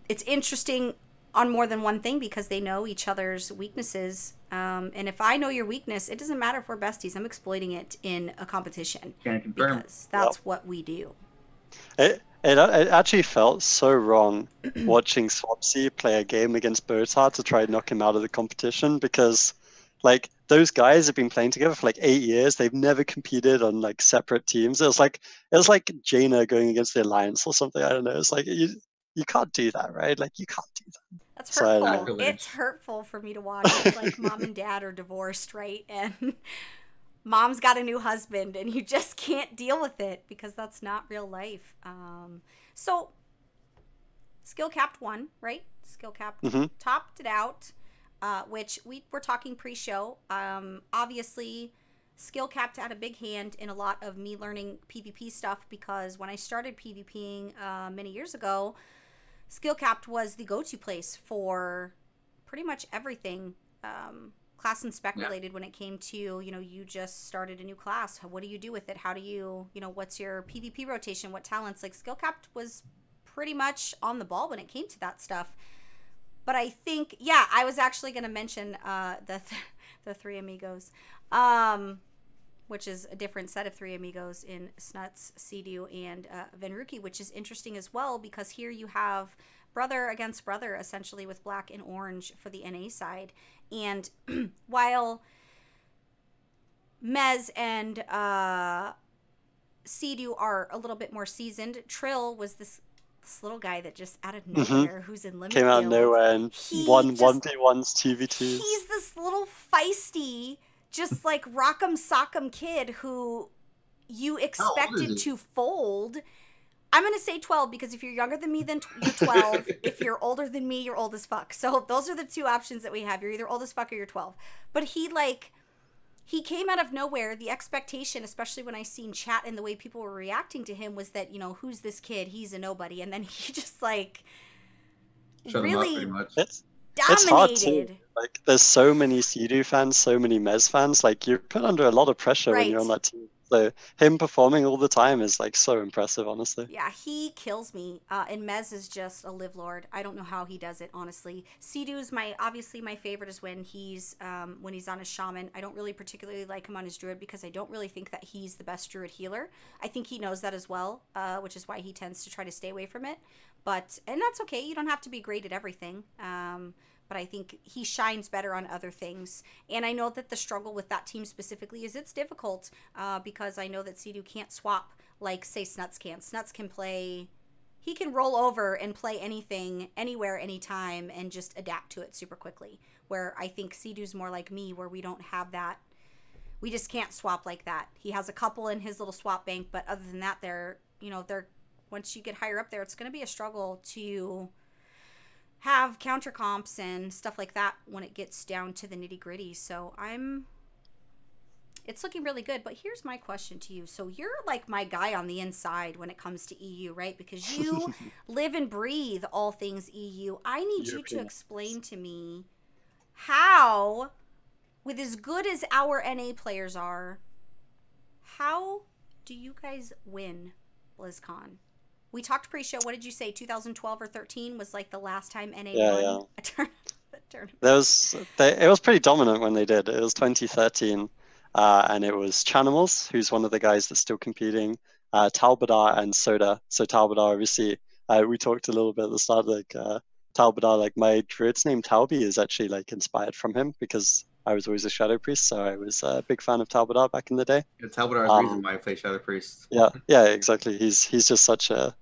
it's interesting on more than one thing because they know each other's weaknesses. And if I know your weakness, it doesn't matter if we're besties. I'm exploiting it in a competition because that's what we do. It actually felt so wrong watching Swapsy play a game against Botar to try and knock him out of the competition, because like those guys have been playing together for like 8 years. They've never competed on like separate teams. It was like Jaina going against the Alliance or something. I don't know. It's like you can't do that, right? Like you can't do that. That's hurtful. It's hurtful for me to watch. It's like mom and dad are divorced, right? And mom's got a new husband and you just can't deal with it because that's not real life. So skill capped won, right? Skill capped topped it out, which we were talking pre-show. Obviously skill capped had a big hand in a lot of me learning PvP stuff, because when I started PvPing many years ago, skill capped was the go-to place for pretty much everything class and spec related when it came to, you know, you just started a new class. What do you do with it? How do you, you know, what's your PvP rotation? What talents? Like skill capped was pretty much on the ball when it came to that stuff. But I think, yeah, I was actually going to mention the Three Amigos, which is a different set of Three Amigos in Snuts, Sea-Doo, and Venruki, which is interesting as well, because here you have brother against brother, essentially, with black and orange for the NA side. And while Mez and Sea-Doo are a little bit more seasoned, Trill was this little guy that just out of nowhere, who's in limit came out of guilds. nowhere and won 1v1s, 2v2s. He's this little feisty, just like rock'em sock'em kid who you expected to fold. I'm going to say 12 because if you're younger than me, then you're 12. If you're older than me, you're old as fuck. So those are the two options that we have. You're either old as fuck or you're 12. But he came out of nowhere. The expectation, especially when I seen chat and the way people were reacting to him, was that, you know, who's this kid? He's a nobody. And then he just like really dominated. It's hard too. Like there's so many Sea-Doo fans, so many Mez fans. Like you're put under a lot of pressure when you're on that team. So him performing all the time is like so impressive, honestly. Yeah, he kills me. And Mez is just a live lord. I don't know how he does it, honestly. Sea-Doo's obviously my favorite is when he's on his shaman. I don't really particularly like him on his druid because I don't really think that he's the best druid healer. I think he knows that as well, which is why he tends to try to stay away from it. And that's okay. You don't have to be great at everything. But I think he shines better on other things. And I know that the struggle with that team specifically is it's difficult because I know that Sea-Doo can't swap like, say, Snuts can. Snuts can play... He can roll over and play anything, anywhere, anytime, and just adapt to it super quickly. Where I think Sea-Doo's more like me, where we don't have that... We just can't swap like that. He has a couple in his little swap bank, but other than that, they're once you get higher up there, it's going to be a struggle to have counter comps and stuff like that when it gets down to the nitty gritty. So it's looking really good. But here's my question to you. So you're like my guy on the inside when it comes to EU, right? Because you live and breathe all things EU. I need you to explain to me how, with as good as our NA players are, how do you guys win BlizzCon? We talked pre-show. What did you say? 2012 or 13 was like the last time NA won a tournament. It was pretty dominant when they did. It was 2013, and it was Chanimals, who's one of the guys that's still competing, Talbadar and Soda. So Talbadar, obviously, we talked a little bit at the start, like Talbadar, like my druid's name Talby is actually like inspired from him because I was always a Shadow Priest, so I was a big fan of Talbadar back in the day. Yeah, Talbadar is the reason why I play Shadow Priest. Yeah, exactly. He's just such a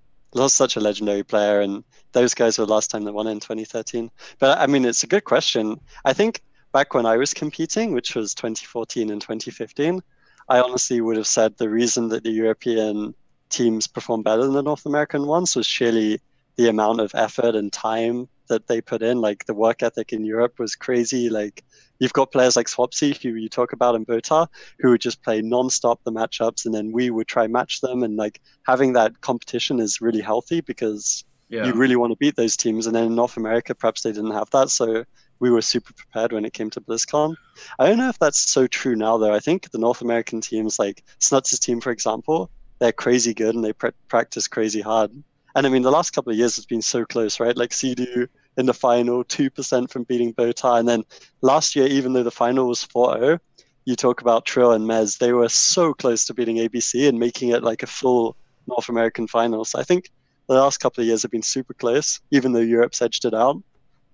legendary player, and those guys were the last time they won in 2013. But I mean, it's a good question. I think back when I was competing, which was 2014 and 2015, I honestly would have said the reason that the European teams performed better than the North American ones was surely the amount of effort and time that they put in. Like the work ethic in Europe was crazy. Like you've got players like Swapsy, who you talk about, in Botar, who would just play non-stop the matchups, and then we would try match them. And like having that competition is really healthy because you really want to beat those teams. And then in North America, perhaps they didn't have that, so we were super prepared when it came to BlizzCon. I don't know if that's so true now, though. I think the North American teams, like Snuts' team, for example, they're crazy good and they practice crazy hard. And I mean, the last couple of years has been so close, right? Like Sea-Doo in the final, 2% from beating Botar. And then last year, even though the final was 4-0, you talk about Trill and Mez, they were so close to beating ABC and making it like a full North American final. So I think the last couple of years have been super close, even though Europe's edged it out.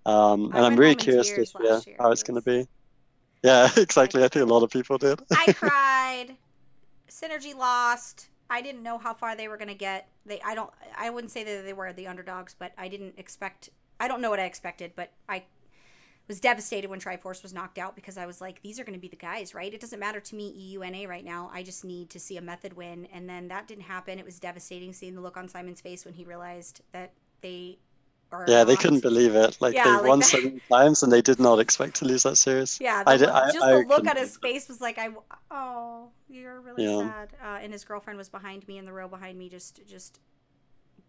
And I'm really curious this year how it's going to be. Yeah, exactly. I think a lot of people did. I cried. Synergy lost. I didn't know how far they were going to get. I wouldn't say that they were the underdogs, but I don't know what I expected, but I was devastated when Triforce was knocked out because I was like, these are going to be the guys, right? It doesn't matter to me EUNA right now. I just need to see a method win. And then that didn't happen. It was devastating seeing the look on Simon's face when he realized that they are they couldn't believe it. Like, they won so many times and they did not expect to lose that series. Yeah, the look on his face was like, oh, you're really sad. And his girlfriend was behind me in the row behind me, just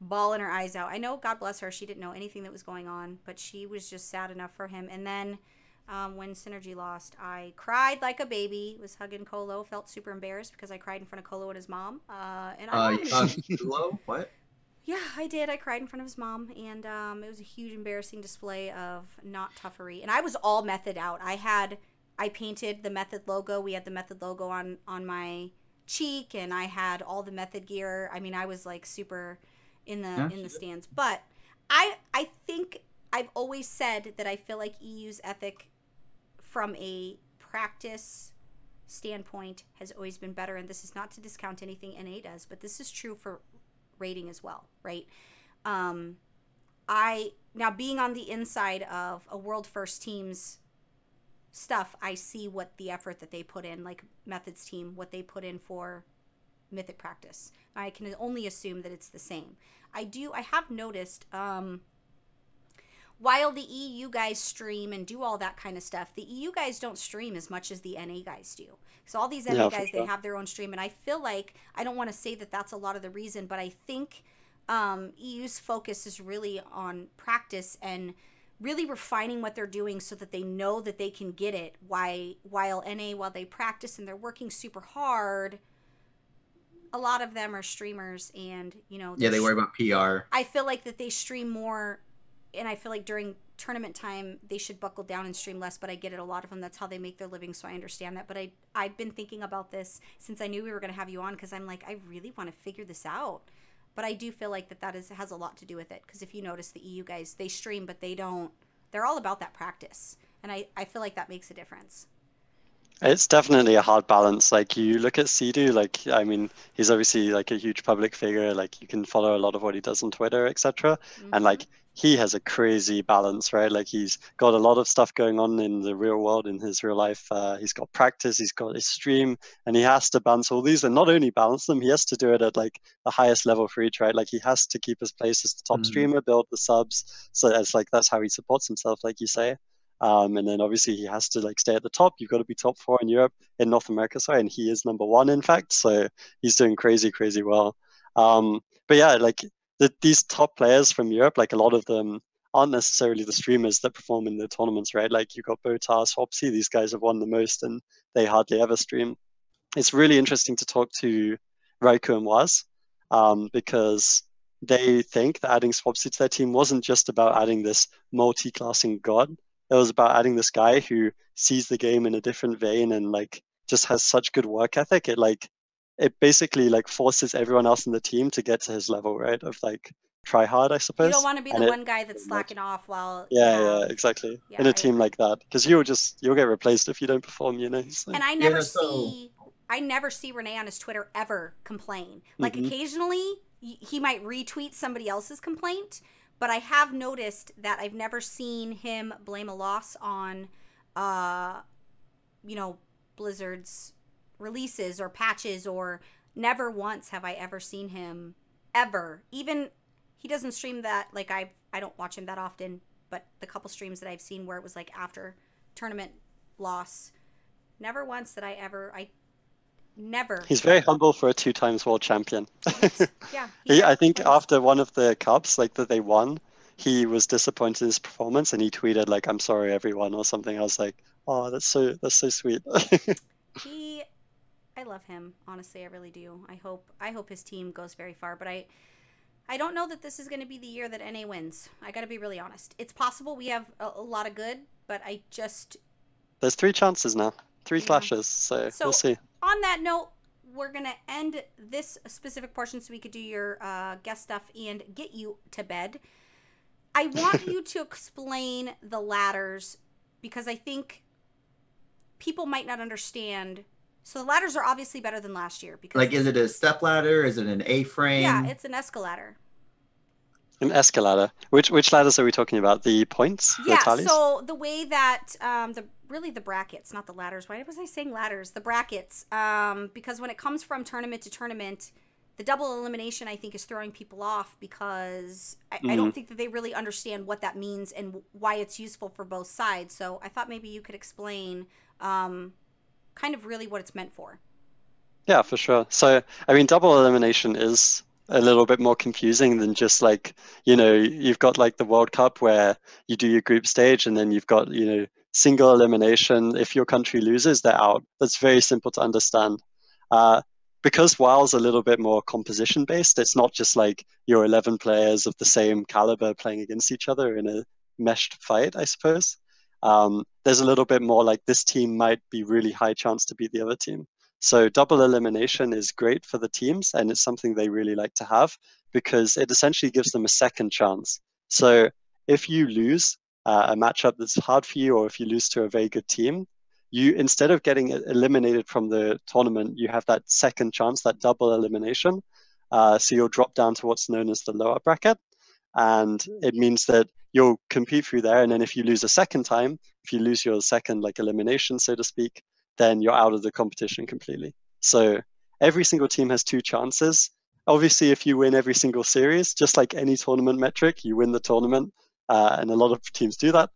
bawling her eyes out. I know, God bless her, she didn't know anything that was going on, but she was just sad enough for him. And then when Synergy lost, I cried like a baby, was hugging Colo, felt super embarrassed because I cried in front of Colo and his mom. Colo? What? Yeah, I did. I cried in front of his mom, and it was a huge embarrassing display of not toughery. And I was all method out. I painted the method logo. We had the method logo on my cheek, and I had all the method gear. I mean, I was like super in the stands. But I think I've always said that I feel like EU's ethic from a practice standpoint has always been better, and this is not to discount anything NA does, but this is true for rating as well, right? Now being on the inside of a world first team's stuff, I see what the effort that they put in, like Methods team, what they put in for Mythic practice. I can only assume that it's the same. I have noticed while the EU guys stream and do all that kind of stuff, the EU guys don't stream as much as the NA guys do. So all these NA guys, they have their own stream, and I feel like, I don't want to say that that's a lot of the reason, but I think EU's focus is really on practice and really refining what they're doing so that they know that they can get it, while NA, while they practice and they're working super hard, a lot of them are streamers, and they worry about PR. I feel like that they stream more, and I feel like during tournament time they should buckle down and stream less, but I get it, a lot of them, that's how they make their living, so I understand that. But I've been thinking about this since I knew we were going to have you on, because I'm like, I really want to figure this out. But I do feel like that has a lot to do with it, because if you notice, the EU guys, they stream, but they're all about that practice, and I feel like that makes a difference. It's definitely a hard balance. Like, you look at Sidu, like, I mean, he's obviously like a huge public figure. Like, you can follow a lot of what he does on Twitter, etc. And like, he has a crazy balance, right? Like, he's got a lot of stuff going on in the real world, in his real life. He's got practice, he's got his stream, and he has to balance all these. And not only balance them, he has to do it at like the highest level for each, right? Like, he has to keep his place as the top streamer, build the subs. So it's like, that's how he supports himself, like you say. And then obviously he has to like stay at the top. You've got to be top 4 in Europe, in North America, sorry, and he is number 1, in fact. So he's doing crazy well. But yeah, like these top players from Europe, like a lot of them aren't necessarily the streamers that perform in the tournaments, right? Like, you've got Botar, Swapsy, these guys have won the most and they hardly ever stream. It's really interesting to talk to Raikou and Waz, because they think that adding Swapsy to their team wasn't just about adding this multi-classing god. It was about adding this guy who sees the game in a different vein and like just has such good work ethic. It basically like forces everyone else in the team to get to his level, right? Of like try hard, I suppose. You don't want to be the one guy that's slacking off while yeah, exactly. Yeah, in a team like that, because you'll get replaced if you don't perform, So. And I never see Renee on his Twitter ever complain. Like, occasionally he might retweet somebody else's complaint. But I have noticed that I've never seen him blame a loss on, Blizzard's releases or patches, or never once have I ever seen him, ever. Even, he doesn't stream that, like, I don't watch him that often, but the couple streams that I've seen where it was, like, after tournament loss, never once that I never. He's very humble for a 2-time world champion. Yeah. I think after one of the cups, like that they won, he was disappointed in his performance and he tweeted like, "I'm sorry, everyone," or something. I was like, oh, that's so sweet. I love him. Honestly, I really do. I hope his team goes very far, but I don't know that this is going to be the year that NA wins. I got to be really honest. It's possible we have a lot of good, but I just... There's 3 chances now. 3 clashes, so we'll see. On that note, we're going to end this specific portion so we could do your guest stuff and get you to bed. I want you to explain the ladders because I think people might not understand. So the ladders are obviously better than last year. Because like, is it a step ladder? Is it an A-frame? Yeah, it's an escalator. An escalator. Which ladders are we talking about? The points? Yeah, the tallies? So the way that, the brackets, not the ladders. Why was I saying ladders? The brackets. Because when it comes from tournament to tournament, the double elimination, I think, is throwing people off because I don't think that they really understand what that means and why it's useful for both sides. So I thought maybe you could explain kind of really what it's meant for. Yeah, for sure. So, I mean, double elimination is a little bit more confusing than just like, you've got like the World Cup where you do your group stage and then you've got, single elimination. If your country loses, they're out. That's very simple to understand. Because WoW's a little bit more composition based, it's not just like your 11 players of the same caliber playing against each other in a meshed fight, I suppose. There's a little bit more like this team might be really high chance to beat the other team. So double elimination is great for the teams, and it's something they really like to have because it essentially gives them a second chance. So if you lose a matchup that's hard for you, or if you lose to a very good team, you, instead of getting eliminated from the tournament, you have that second chance, that double elimination. So you'll drop down to what's known as the lower bracket. And it means that you'll compete through there. And then if you lose a second time, if you lose your second elimination, so to speak, then you're out of the competition completely. So every single team has two chances. Obviously, if you win every single series, just like any tournament metric, you win the tournament. And a lot of teams do that.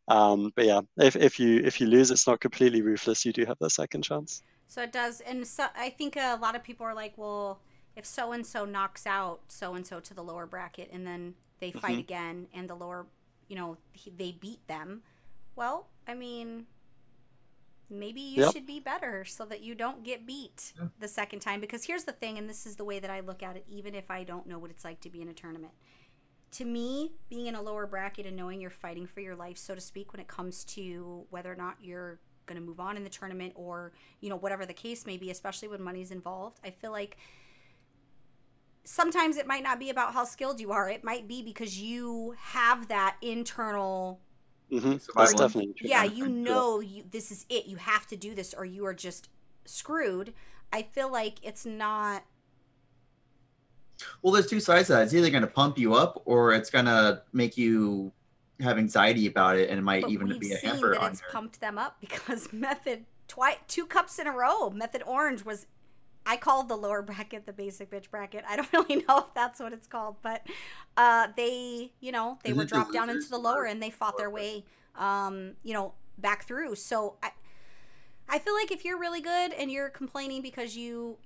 But yeah, if you lose, it's not completely ruthless. You do have that second chance. So it does. And so I think a lot of people are like, well, if so-and-so knocks out so-and-so to the lower bracket and then they fight again and the lower, they beat them. Well, I mean, maybe you should be better so that you don't get beat the second time. Because here's the thing, and this is the way that I look at it, even if I don't know what it's like to be in a tournament. To me, being in a lower bracket and knowing you're fighting for your life, so to speak, when it comes to whether or not you're going to move on in the tournament or, whatever the case may be, especially when money's involved, I feel like sometimes it might not be about how skilled you are. It might be because you have that internal... That's definitely true. Yeah, this is it. You have to do this or you are just screwed. I feel like it's not... Well, there's two sides to that. It's either going to pump you up or it's going to make you have anxiety about it, and it might even be a hamper on it's pumped them up because Method, 2 cups in a row, Method Orange was... I called the lower bracket the basic bitch bracket. I don't really know if that's what it's called, but they were dropped down into the lower and they fought their way, back through. So I feel like if you're really good and you're complaining because you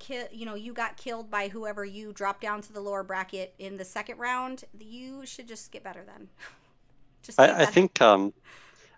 got killed by whoever you dropped down to the lower bracket in the second round, you should just get better then. I think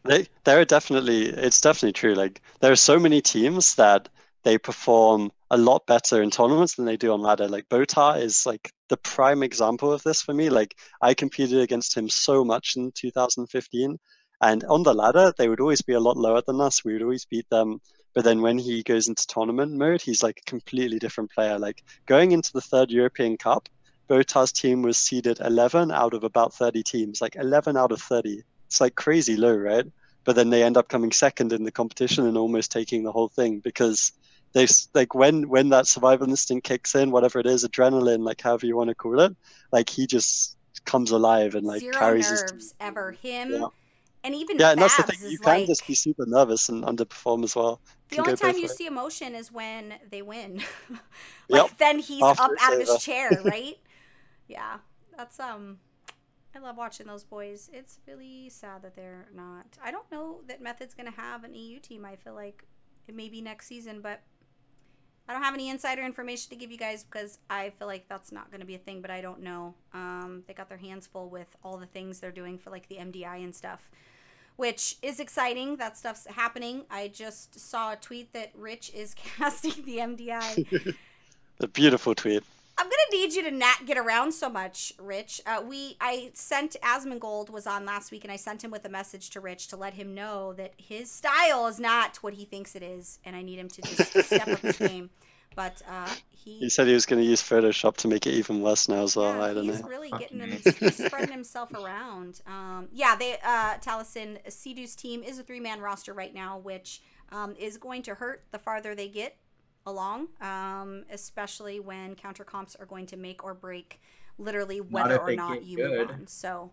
it's definitely true. Like there are so many teams that they perform a lot better in tournaments than they do on ladder. Like Botar is like the prime example of this for me. Like I competed against him so much in 2015, and on the ladder they would always be a lot lower than us. We would always beat them. But then when he goes into tournament mode, he's like a completely different player. Like going into the third European Cup, Botar's team was seeded 11 out of about 30 teams, like 11 out of 30. It's like crazy low, right? But then they end up coming second in the competition and almost taking the whole thing because they like when that survival instinct kicks in, whatever it is, adrenaline, like however you want to call it, like he just comes alive and like zero carries nerves his team. ever. Him Yeah. and even Yeah, and that's the Fabs thing. You is can just be super nervous and underperform as well. the Can only go time both you ways. see emotion is when they win. Yep. Then he's After up it's out of his over. chair, right? Yeah, that's I love watching those boys. It's really sad that they're not. I don't know that Method's gonna have an EU team. I feel like it may be next season, but I don't have any insider information to give you guys because I feel like that's not gonna be a thing. But I don't know. They got their hands full with all the things they're doing for like the MDI and stuff, which is exciting. That stuff's happening. I just saw a tweet that Rich is casting the MDI. A beautiful tweet. I'm gonna need you to not get around so much, Rich. I sent Asmongold was on last week, and I sent him with a message to Rich to let him know that his style is not what he thinks it is, and I need him to just step up his game. But he said he was going to use Photoshop to make it even worse now as well. Yeah, I don't know. he's really he's spreading himself around. Yeah, Taliesin, Sea-Doo's team is a 3-man roster right now, which is going to hurt the farther they get along, especially when counter comps are going to make or break literally whether or not you move on. So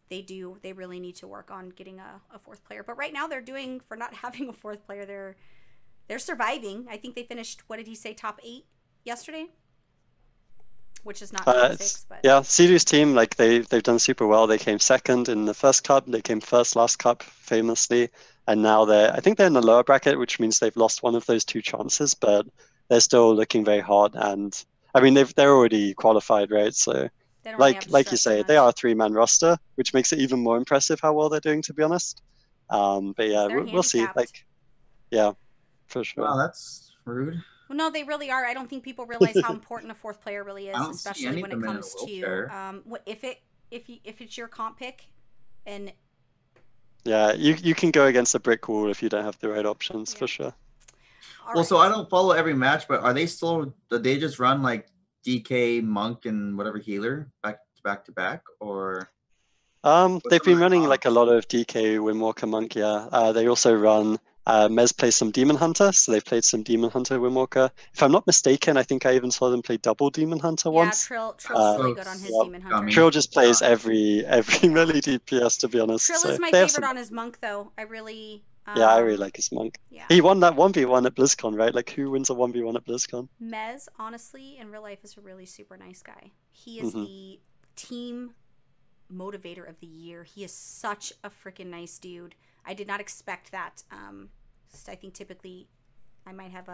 they really need to work on getting a 4th player. But right now for not having a 4th player, they're surviving. I think they finished, what did he say, top 8 yesterday? Which is not top 6, but yeah, Sea-Doo's team, like they've done super well. They came 2nd in the first cup, they came 1st last cup famously, and now I think they're in the lower bracket, which means they've lost one of those 2 chances, but they're still looking very hot. And I mean, they're already qualified, right? So like you say, they are a 3-man roster, which makes it even more impressive how well they're doing, to be honest. But yeah, we'll see. Like, yeah, for sure. Wow, that's rude. Well, no, they really are. I don't think people realize how important a 4th player really is, especially when it comes to if it's your comp pick, and yeah, you can go against a brick wall if you don't have the right options, for sure. So I don't follow every match, but are they still? Do they just run like DK, Monk, and whatever healer back to back, or? They've been running like a lot of DK, Windwalker, Monk. Yeah, they also run. Mez plays some Demon Hunter, so they've played some Demon Hunter, Windwalker. If I'm not mistaken, I think I even saw them play double Demon Hunter once. Yeah, Trill's really good on his Demon Hunter. Trill just plays every melee DPS, to be honest. Trill is my favorite on his Monk, though. I really like his Monk. Yeah. He won that 1v1 at BlizzCon, right? Like, who wins a 1v1 at BlizzCon? Mez, honestly, in real life, is a really super nice guy. He is the team motivator of the year. He is such a freaking nice dude. I did not expect that. I think typically I might have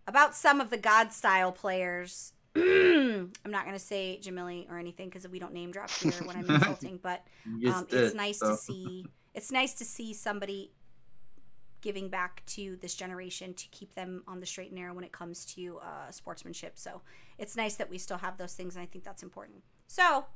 about some of the God style players. I'm not going to say Jamili or anything because we don't name drop here when I'm insulting, but it's nice to see. It's nice to see somebody giving back to this generation to keep them on the straight and narrow when it comes to sportsmanship. So it's nice that we still have those things, and I think that's important. So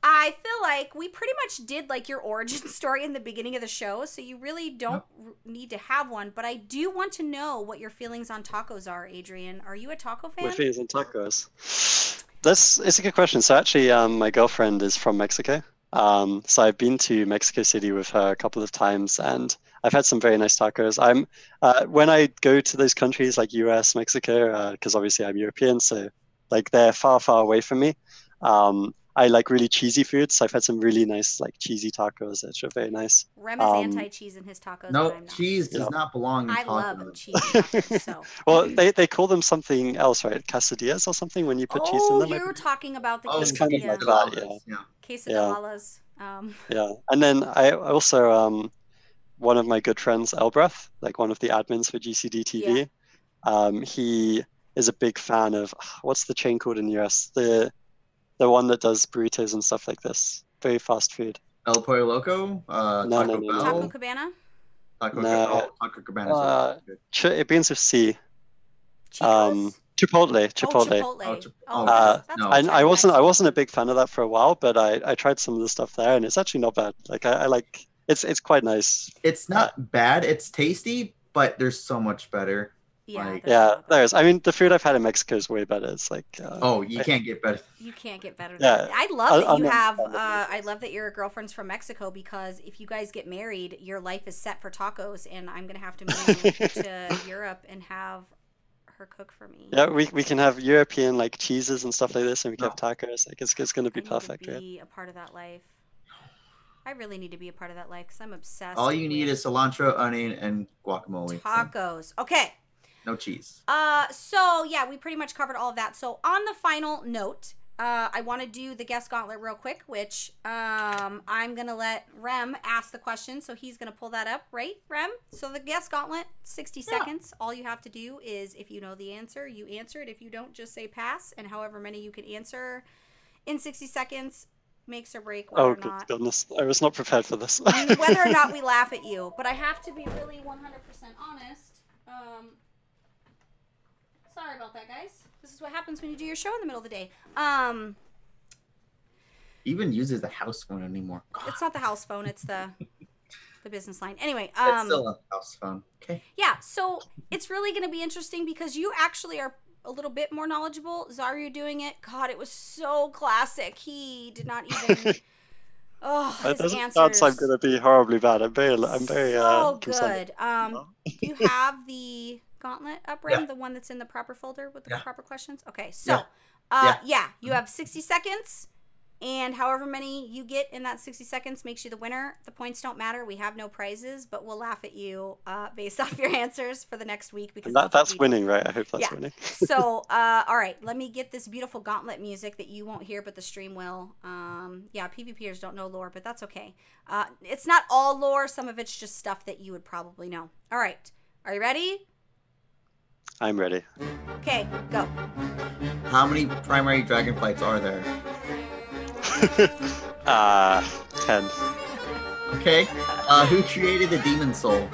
I feel like we pretty much did like your origin story in the beginning of the show, so you really don't need to have one. But I do want to know what your feelings on tacos are, Adrian. Are you a taco fan? My feelings on tacos. It's a good question. So actually, my girlfriend is from Mexico. So I've been to Mexico City with her a couple of times, and I've had some very nice tacos. When I go to those countries like US, Mexico, because obviously I'm European, so like they're far, far away from me. I like really cheesy food, so I've had some really nice like cheesy tacos that are very nice. Rem is anti-cheese in his tacos. No, but I'm not. Cheese does not belong in tacos. I love cheese tacos. So. Well, they call them something else, right? Quesadillas or something when you put cheese in them. Oh, you're talking about the quesadilla. It's kind of like that, yeah. Quesadillas. Yeah, and then I also one of my good friends, Elbreth, like one of the admins for GCD TV. He is a big fan of what's the chain called in the US? The one that does burritos and stuff like this. Very fast food. El Pollo Loco? Taco Bell? Taco Cabana? Taco Cabana. It begins with C. Chico's? Chipotle. I wasn't a big fan of that for a while, but I tried some of the stuff there, and it's actually not bad. Like I like it's quite nice. It's not bad. It's tasty, but there's so much better. There's. I mean, the food I've had in Mexico is way better. It's like you can't get better. You can't get better. Yeah, I love that you have. I love that your girlfriend's from Mexico, because if you guys get married, your life is set for tacos, and I'm gonna have to move to Europe and have her cook for me. Yeah, we can have European like cheeses and stuff like this, and we can have tacos. Like it's gonna be perfect. I need to be a part of that life. I really need to be a part of that life because I'm obsessed. All you need is cilantro, onion, and guacamole. Tacos. Okay. No cheese. So yeah, we pretty much covered all of that. So on the final note, I want to do the guest gauntlet real quick, which I'm gonna let Rem ask the question. So he's gonna pull that up, right, Rem? So the guest gauntlet, 60 seconds. All you have to do is, if you know the answer, you answer it. If you don't, just say pass. And however many you can answer in 60 seconds makes or break whether or not. Oh goodness, I was not prepared for this. Whether or not we laugh at you, but I have to be really 100% honest. Sorry about that, guys. This is what happens when you do your show in the middle of the day. Even uses the house phone anymore. It's not the house phone. It's the the business line. Anyway, it's still a house phone. Okay. Yeah, so it's really going to be interesting because you actually are a little bit more knowledgeable. Zaryu doing it, God, it was so classic. He did not even. Oh, his answers. Chance I'm going to be horribly bad. I'm very so good. Do you have the gauntlet up, Rim? The one that's in the proper folder with the proper questions? Okay, so you have 60 seconds. And however many you get in that 60 seconds makes you the winner. The points don't matter. We have no prizes, but we'll laugh at you based off your answers for the next week. Because that's winning, right? I hope that's winning. So, all right, let me get this beautiful gauntlet music that you won't hear, but the stream will. PvPers don't know lore, but that's okay. It's not all lore. Some of it's just stuff that you would probably know. All right, are you ready? I'm ready. Okay, go. How many primary dragonflights are there? 10. Okay. Who created the demon soul?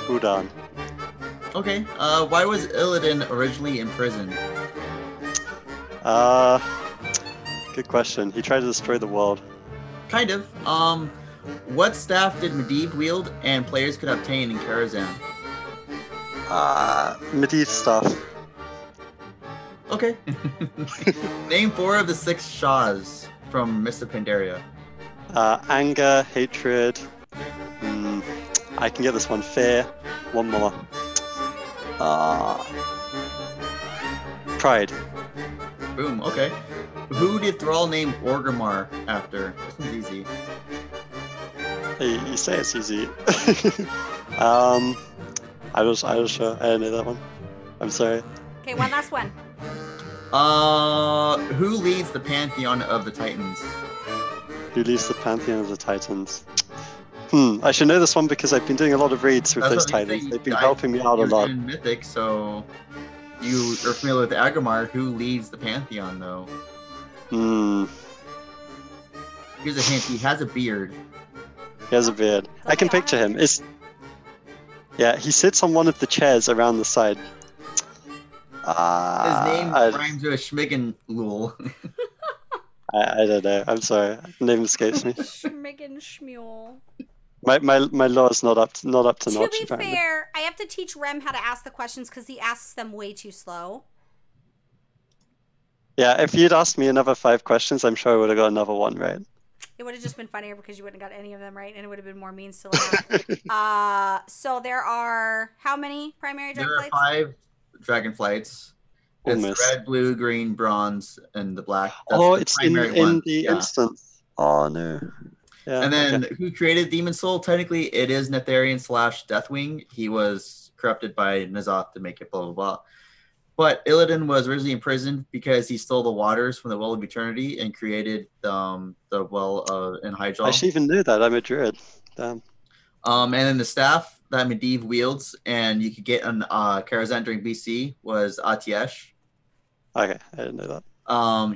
Udon. Okay. Why was Illidan originally imprisoned? Good question. He tried to destroy the world. Kind of. What staff did Medivh wield and players could obtain in Karazhan? Medivh stuff. Okay. Name 4 of the 6 Shahs from Mist of Pandaria. Anger, hatred. I can get this one. Fear. One more. Pride. Boom. Okay. Who did Thrall name Orgrimmar after? This one's easy. Hey, you say it's easy. I was sure. I didn't know that one. I'm sorry. Okay, one last one. Who leads the pantheon of the Titans? Who leads the pantheon of the Titans? I should know this one because I've been doing a lot of raids with those Titans. They've been helping me out a lot. In Mythic, so you are familiar with Agrimar. Who leads the pantheon, though? Here's a hint. He has a beard. He has a beard. I can picture him. He sits on one of the chairs around the side. His name rhymes with Schmiggenlul. I don't know. I'm sorry. The name escapes me. Schmiggenschmule. My lore is not up to notch. To be fair, I have to teach Rem how to ask the questions because he asks them way too slow. Yeah, if you'd asked me another 5 questions, I'm sure I would have got another one right. It would have just been funnier because you wouldn't have got any of them right, and it would have been more means to laugh. So there are how many primary dragonflights? There are 5 dragonflights. It's red, blue, green, bronze, and the black. That's it's in the instance. Oh no. Yeah, and then who created Demon Soul? Technically, it is Netherian / Deathwing. He was corrupted by N'Zoth to make it blah blah blah. But Illidan was originally imprisoned because he stole the waters from the Well of Eternity and created the Well in Hyjal. I should even knew that. I'm a Druid. Damn. And then the staff that Medivh wields and you could get on Karazhan during BC was Atiesh. Okay, I didn't know that.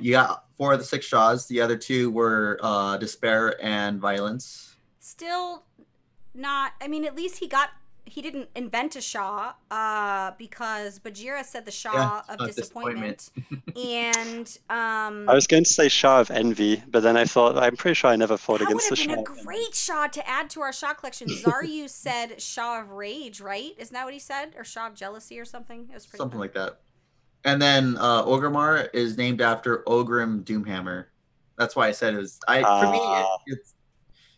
You got 4 of the 6 Shahs. The other 2 were Despair and Violence. Still not. I mean, at least he didn't invent a Shah because Bajira said the Shah of disappointment. And I was going to say Shah of Envy, but then I thought I'm pretty sure I never fought against the Shah. That would have been a great Shah to add to our Shah collection. Zaryu said Shah of Rage, right? Isn't that what he said? Or Shah of Jealousy or something? It was pretty something like that. And then Orgrimmar is named after Ogrim Doomhammer. That's why I said it was. For me, it's.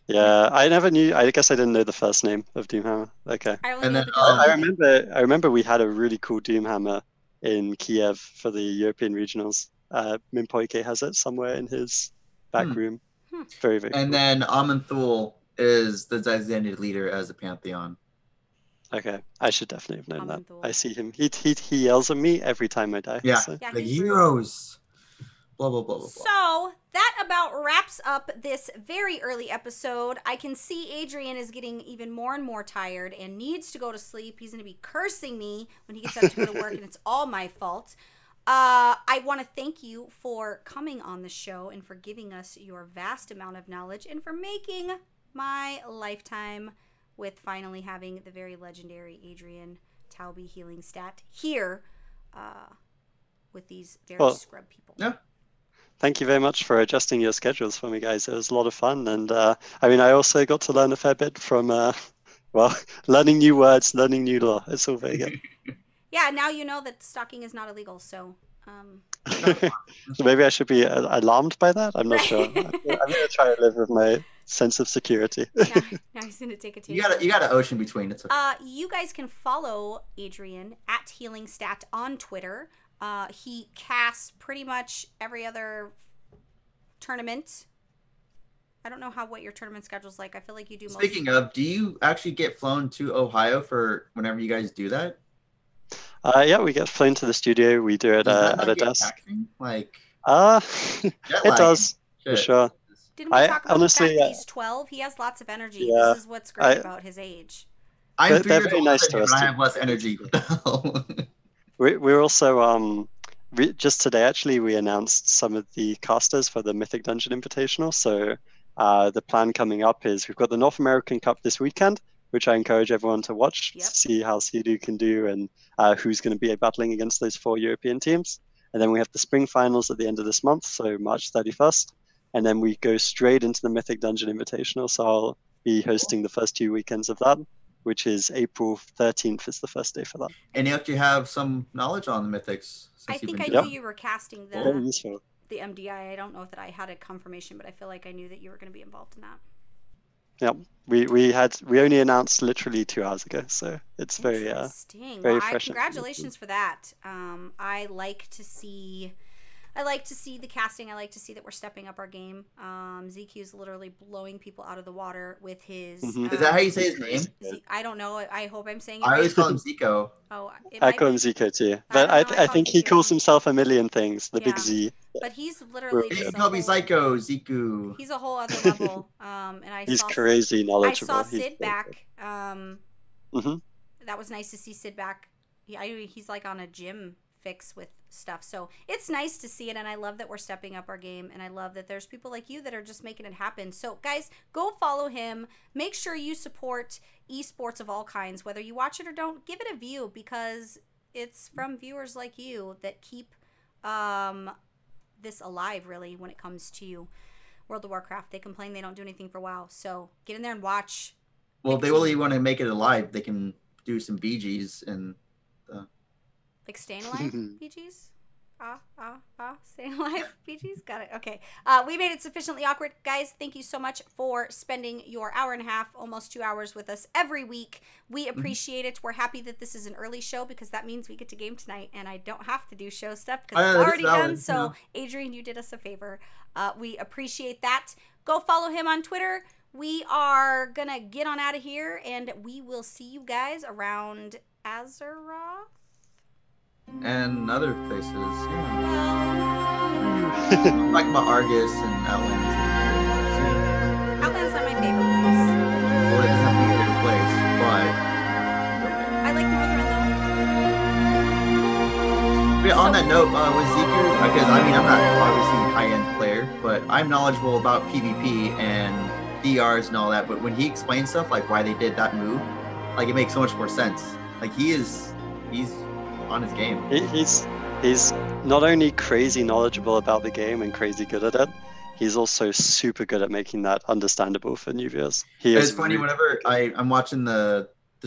Yeah, I never knew. I guess I didn't know the first name of Doomhammer. Okay. And then I remember we had a really cool Doomhammer in Kiev for the European regionals. Mimpoike has it somewhere in his back room. Very, very. And then Aman'Thul is the designated leader as a pantheon. Okay, I should definitely have known that. I see him. He yells at me every time I die. Yeah, so. The heroes. Blah, blah, blah, blah, blah. So that about wraps up this very early episode. I can see Adrian is getting even more and more tired and needs to go to sleep. He's going to be cursing me when he gets up to go to work, and it's all my fault. I want to thank you for coming on the show and for giving us your vast amount of knowledge and for making my lifetime with finally having the very legendary Adrian Tauby Healingstat here with these very scrub people. Yeah. thank you very much for adjusting your schedules for me, guys. It was a lot of fun, and I mean, I also got to learn a fair bit from, well, learning new words, learning new lore. It's all very good. Yeah, now you know that stalking is not illegal, so... So maybe I should be alarmed by that? I'm not sure. I'm going to try to live with my sense of security. Now he's going to take a taste. You got an ocean between. It's okay. You guys can follow Adrian at Healingstat on Twitter. He casts pretty much every other tournament. I don't know what your tournament schedule's like. I feel like you do. Speaking of, do you actually get flown to Ohio for whenever you guys do that? Yeah, we get flown to the studio. We do it at a desk. Taxing? Like, it does for sure. Didn't we talk about honestly, the fact he's 12? He has lots of energy. Yeah, this is what's great about his age. They're very nice to us. I have less energy. We're also just today actually we announced some of the casters for the Mythic Dungeon Invitational. So the plan coming up is we've got the North American Cup this weekend, which I encourage everyone to watch to see how Sea-Doo can do and who's going to be battling against those 4 European teams. And then we have the spring finals at the end of this month, so March 31st. And then we go straight into the Mythic Dungeon Invitational. So I'll be hosting the first 2 weekends of that, which is April 13th is the first day for that. And you actually have some knowledge on the Mythics. I think I knew you were casting the MDI. I don't know that I had a confirmation, but I feel like I knew that you were going to be involved in that. Yeah, we only announced literally 2 hours ago, so it's very very fresh. Congratulations for that. I like to see the casting. I like to see that we're stepping up our game. ZQ is literally blowing people out of the water with his. Is that how you say his name? I don't know. I hope I'm saying it right. I always call him Zico. Oh, I call him Zico too, but I think he calls himself a million things. The big Z. But he's literally just call me Psycho, Ziku. He's a whole other level. He's crazy knowledgeable. I saw Sid back. That was nice to see Sid back. He's like on a gym fix with stuff, so it's nice to see it, and I love that we're stepping up our game, and I love that there's people like you that are just making it happen. So guys, go follow him. Make sure you support esports of all kinds, whether you watch it or don't. Give it a view, because it's from viewers like you that keep this alive, really, when it comes to World of Warcraft. They complain they don't do anything for WoW, so get in there and watch. Well, if they really want to make it alive, they can do some BGs and like staying alive BGs. Staying alive BGs. Got it. Okay. We made it sufficiently awkward. Guys, thank you so much for spending your hour and a half, almost 2 hours with us every week. We appreciate it. We're happy that this is an early show, because that means we get to game tonight and I don't have to do show stuff because it's already done. So Adrian, you did us a favor. We appreciate that. Go follow him on Twitter. We are gonna get on out of here, and we will see you guys around Azeroth and other places. Like about Argus and Outlands. Outlands not my favorite place. Well, it doesn't have to be your favorite place, but I like Northern though. Yeah, on that note, with Zeker, because I mean I'm not obviously a high-end player, but I'm knowledgeable about PvP and DRs and all that. But when he explains stuff like why they did that move, like it makes so much more sense. Like he's on his game. He's not only crazy knowledgeable about the game and crazy good at it, he's also super good at making that understandable for new viewers. It's funny, whenever I'm watching the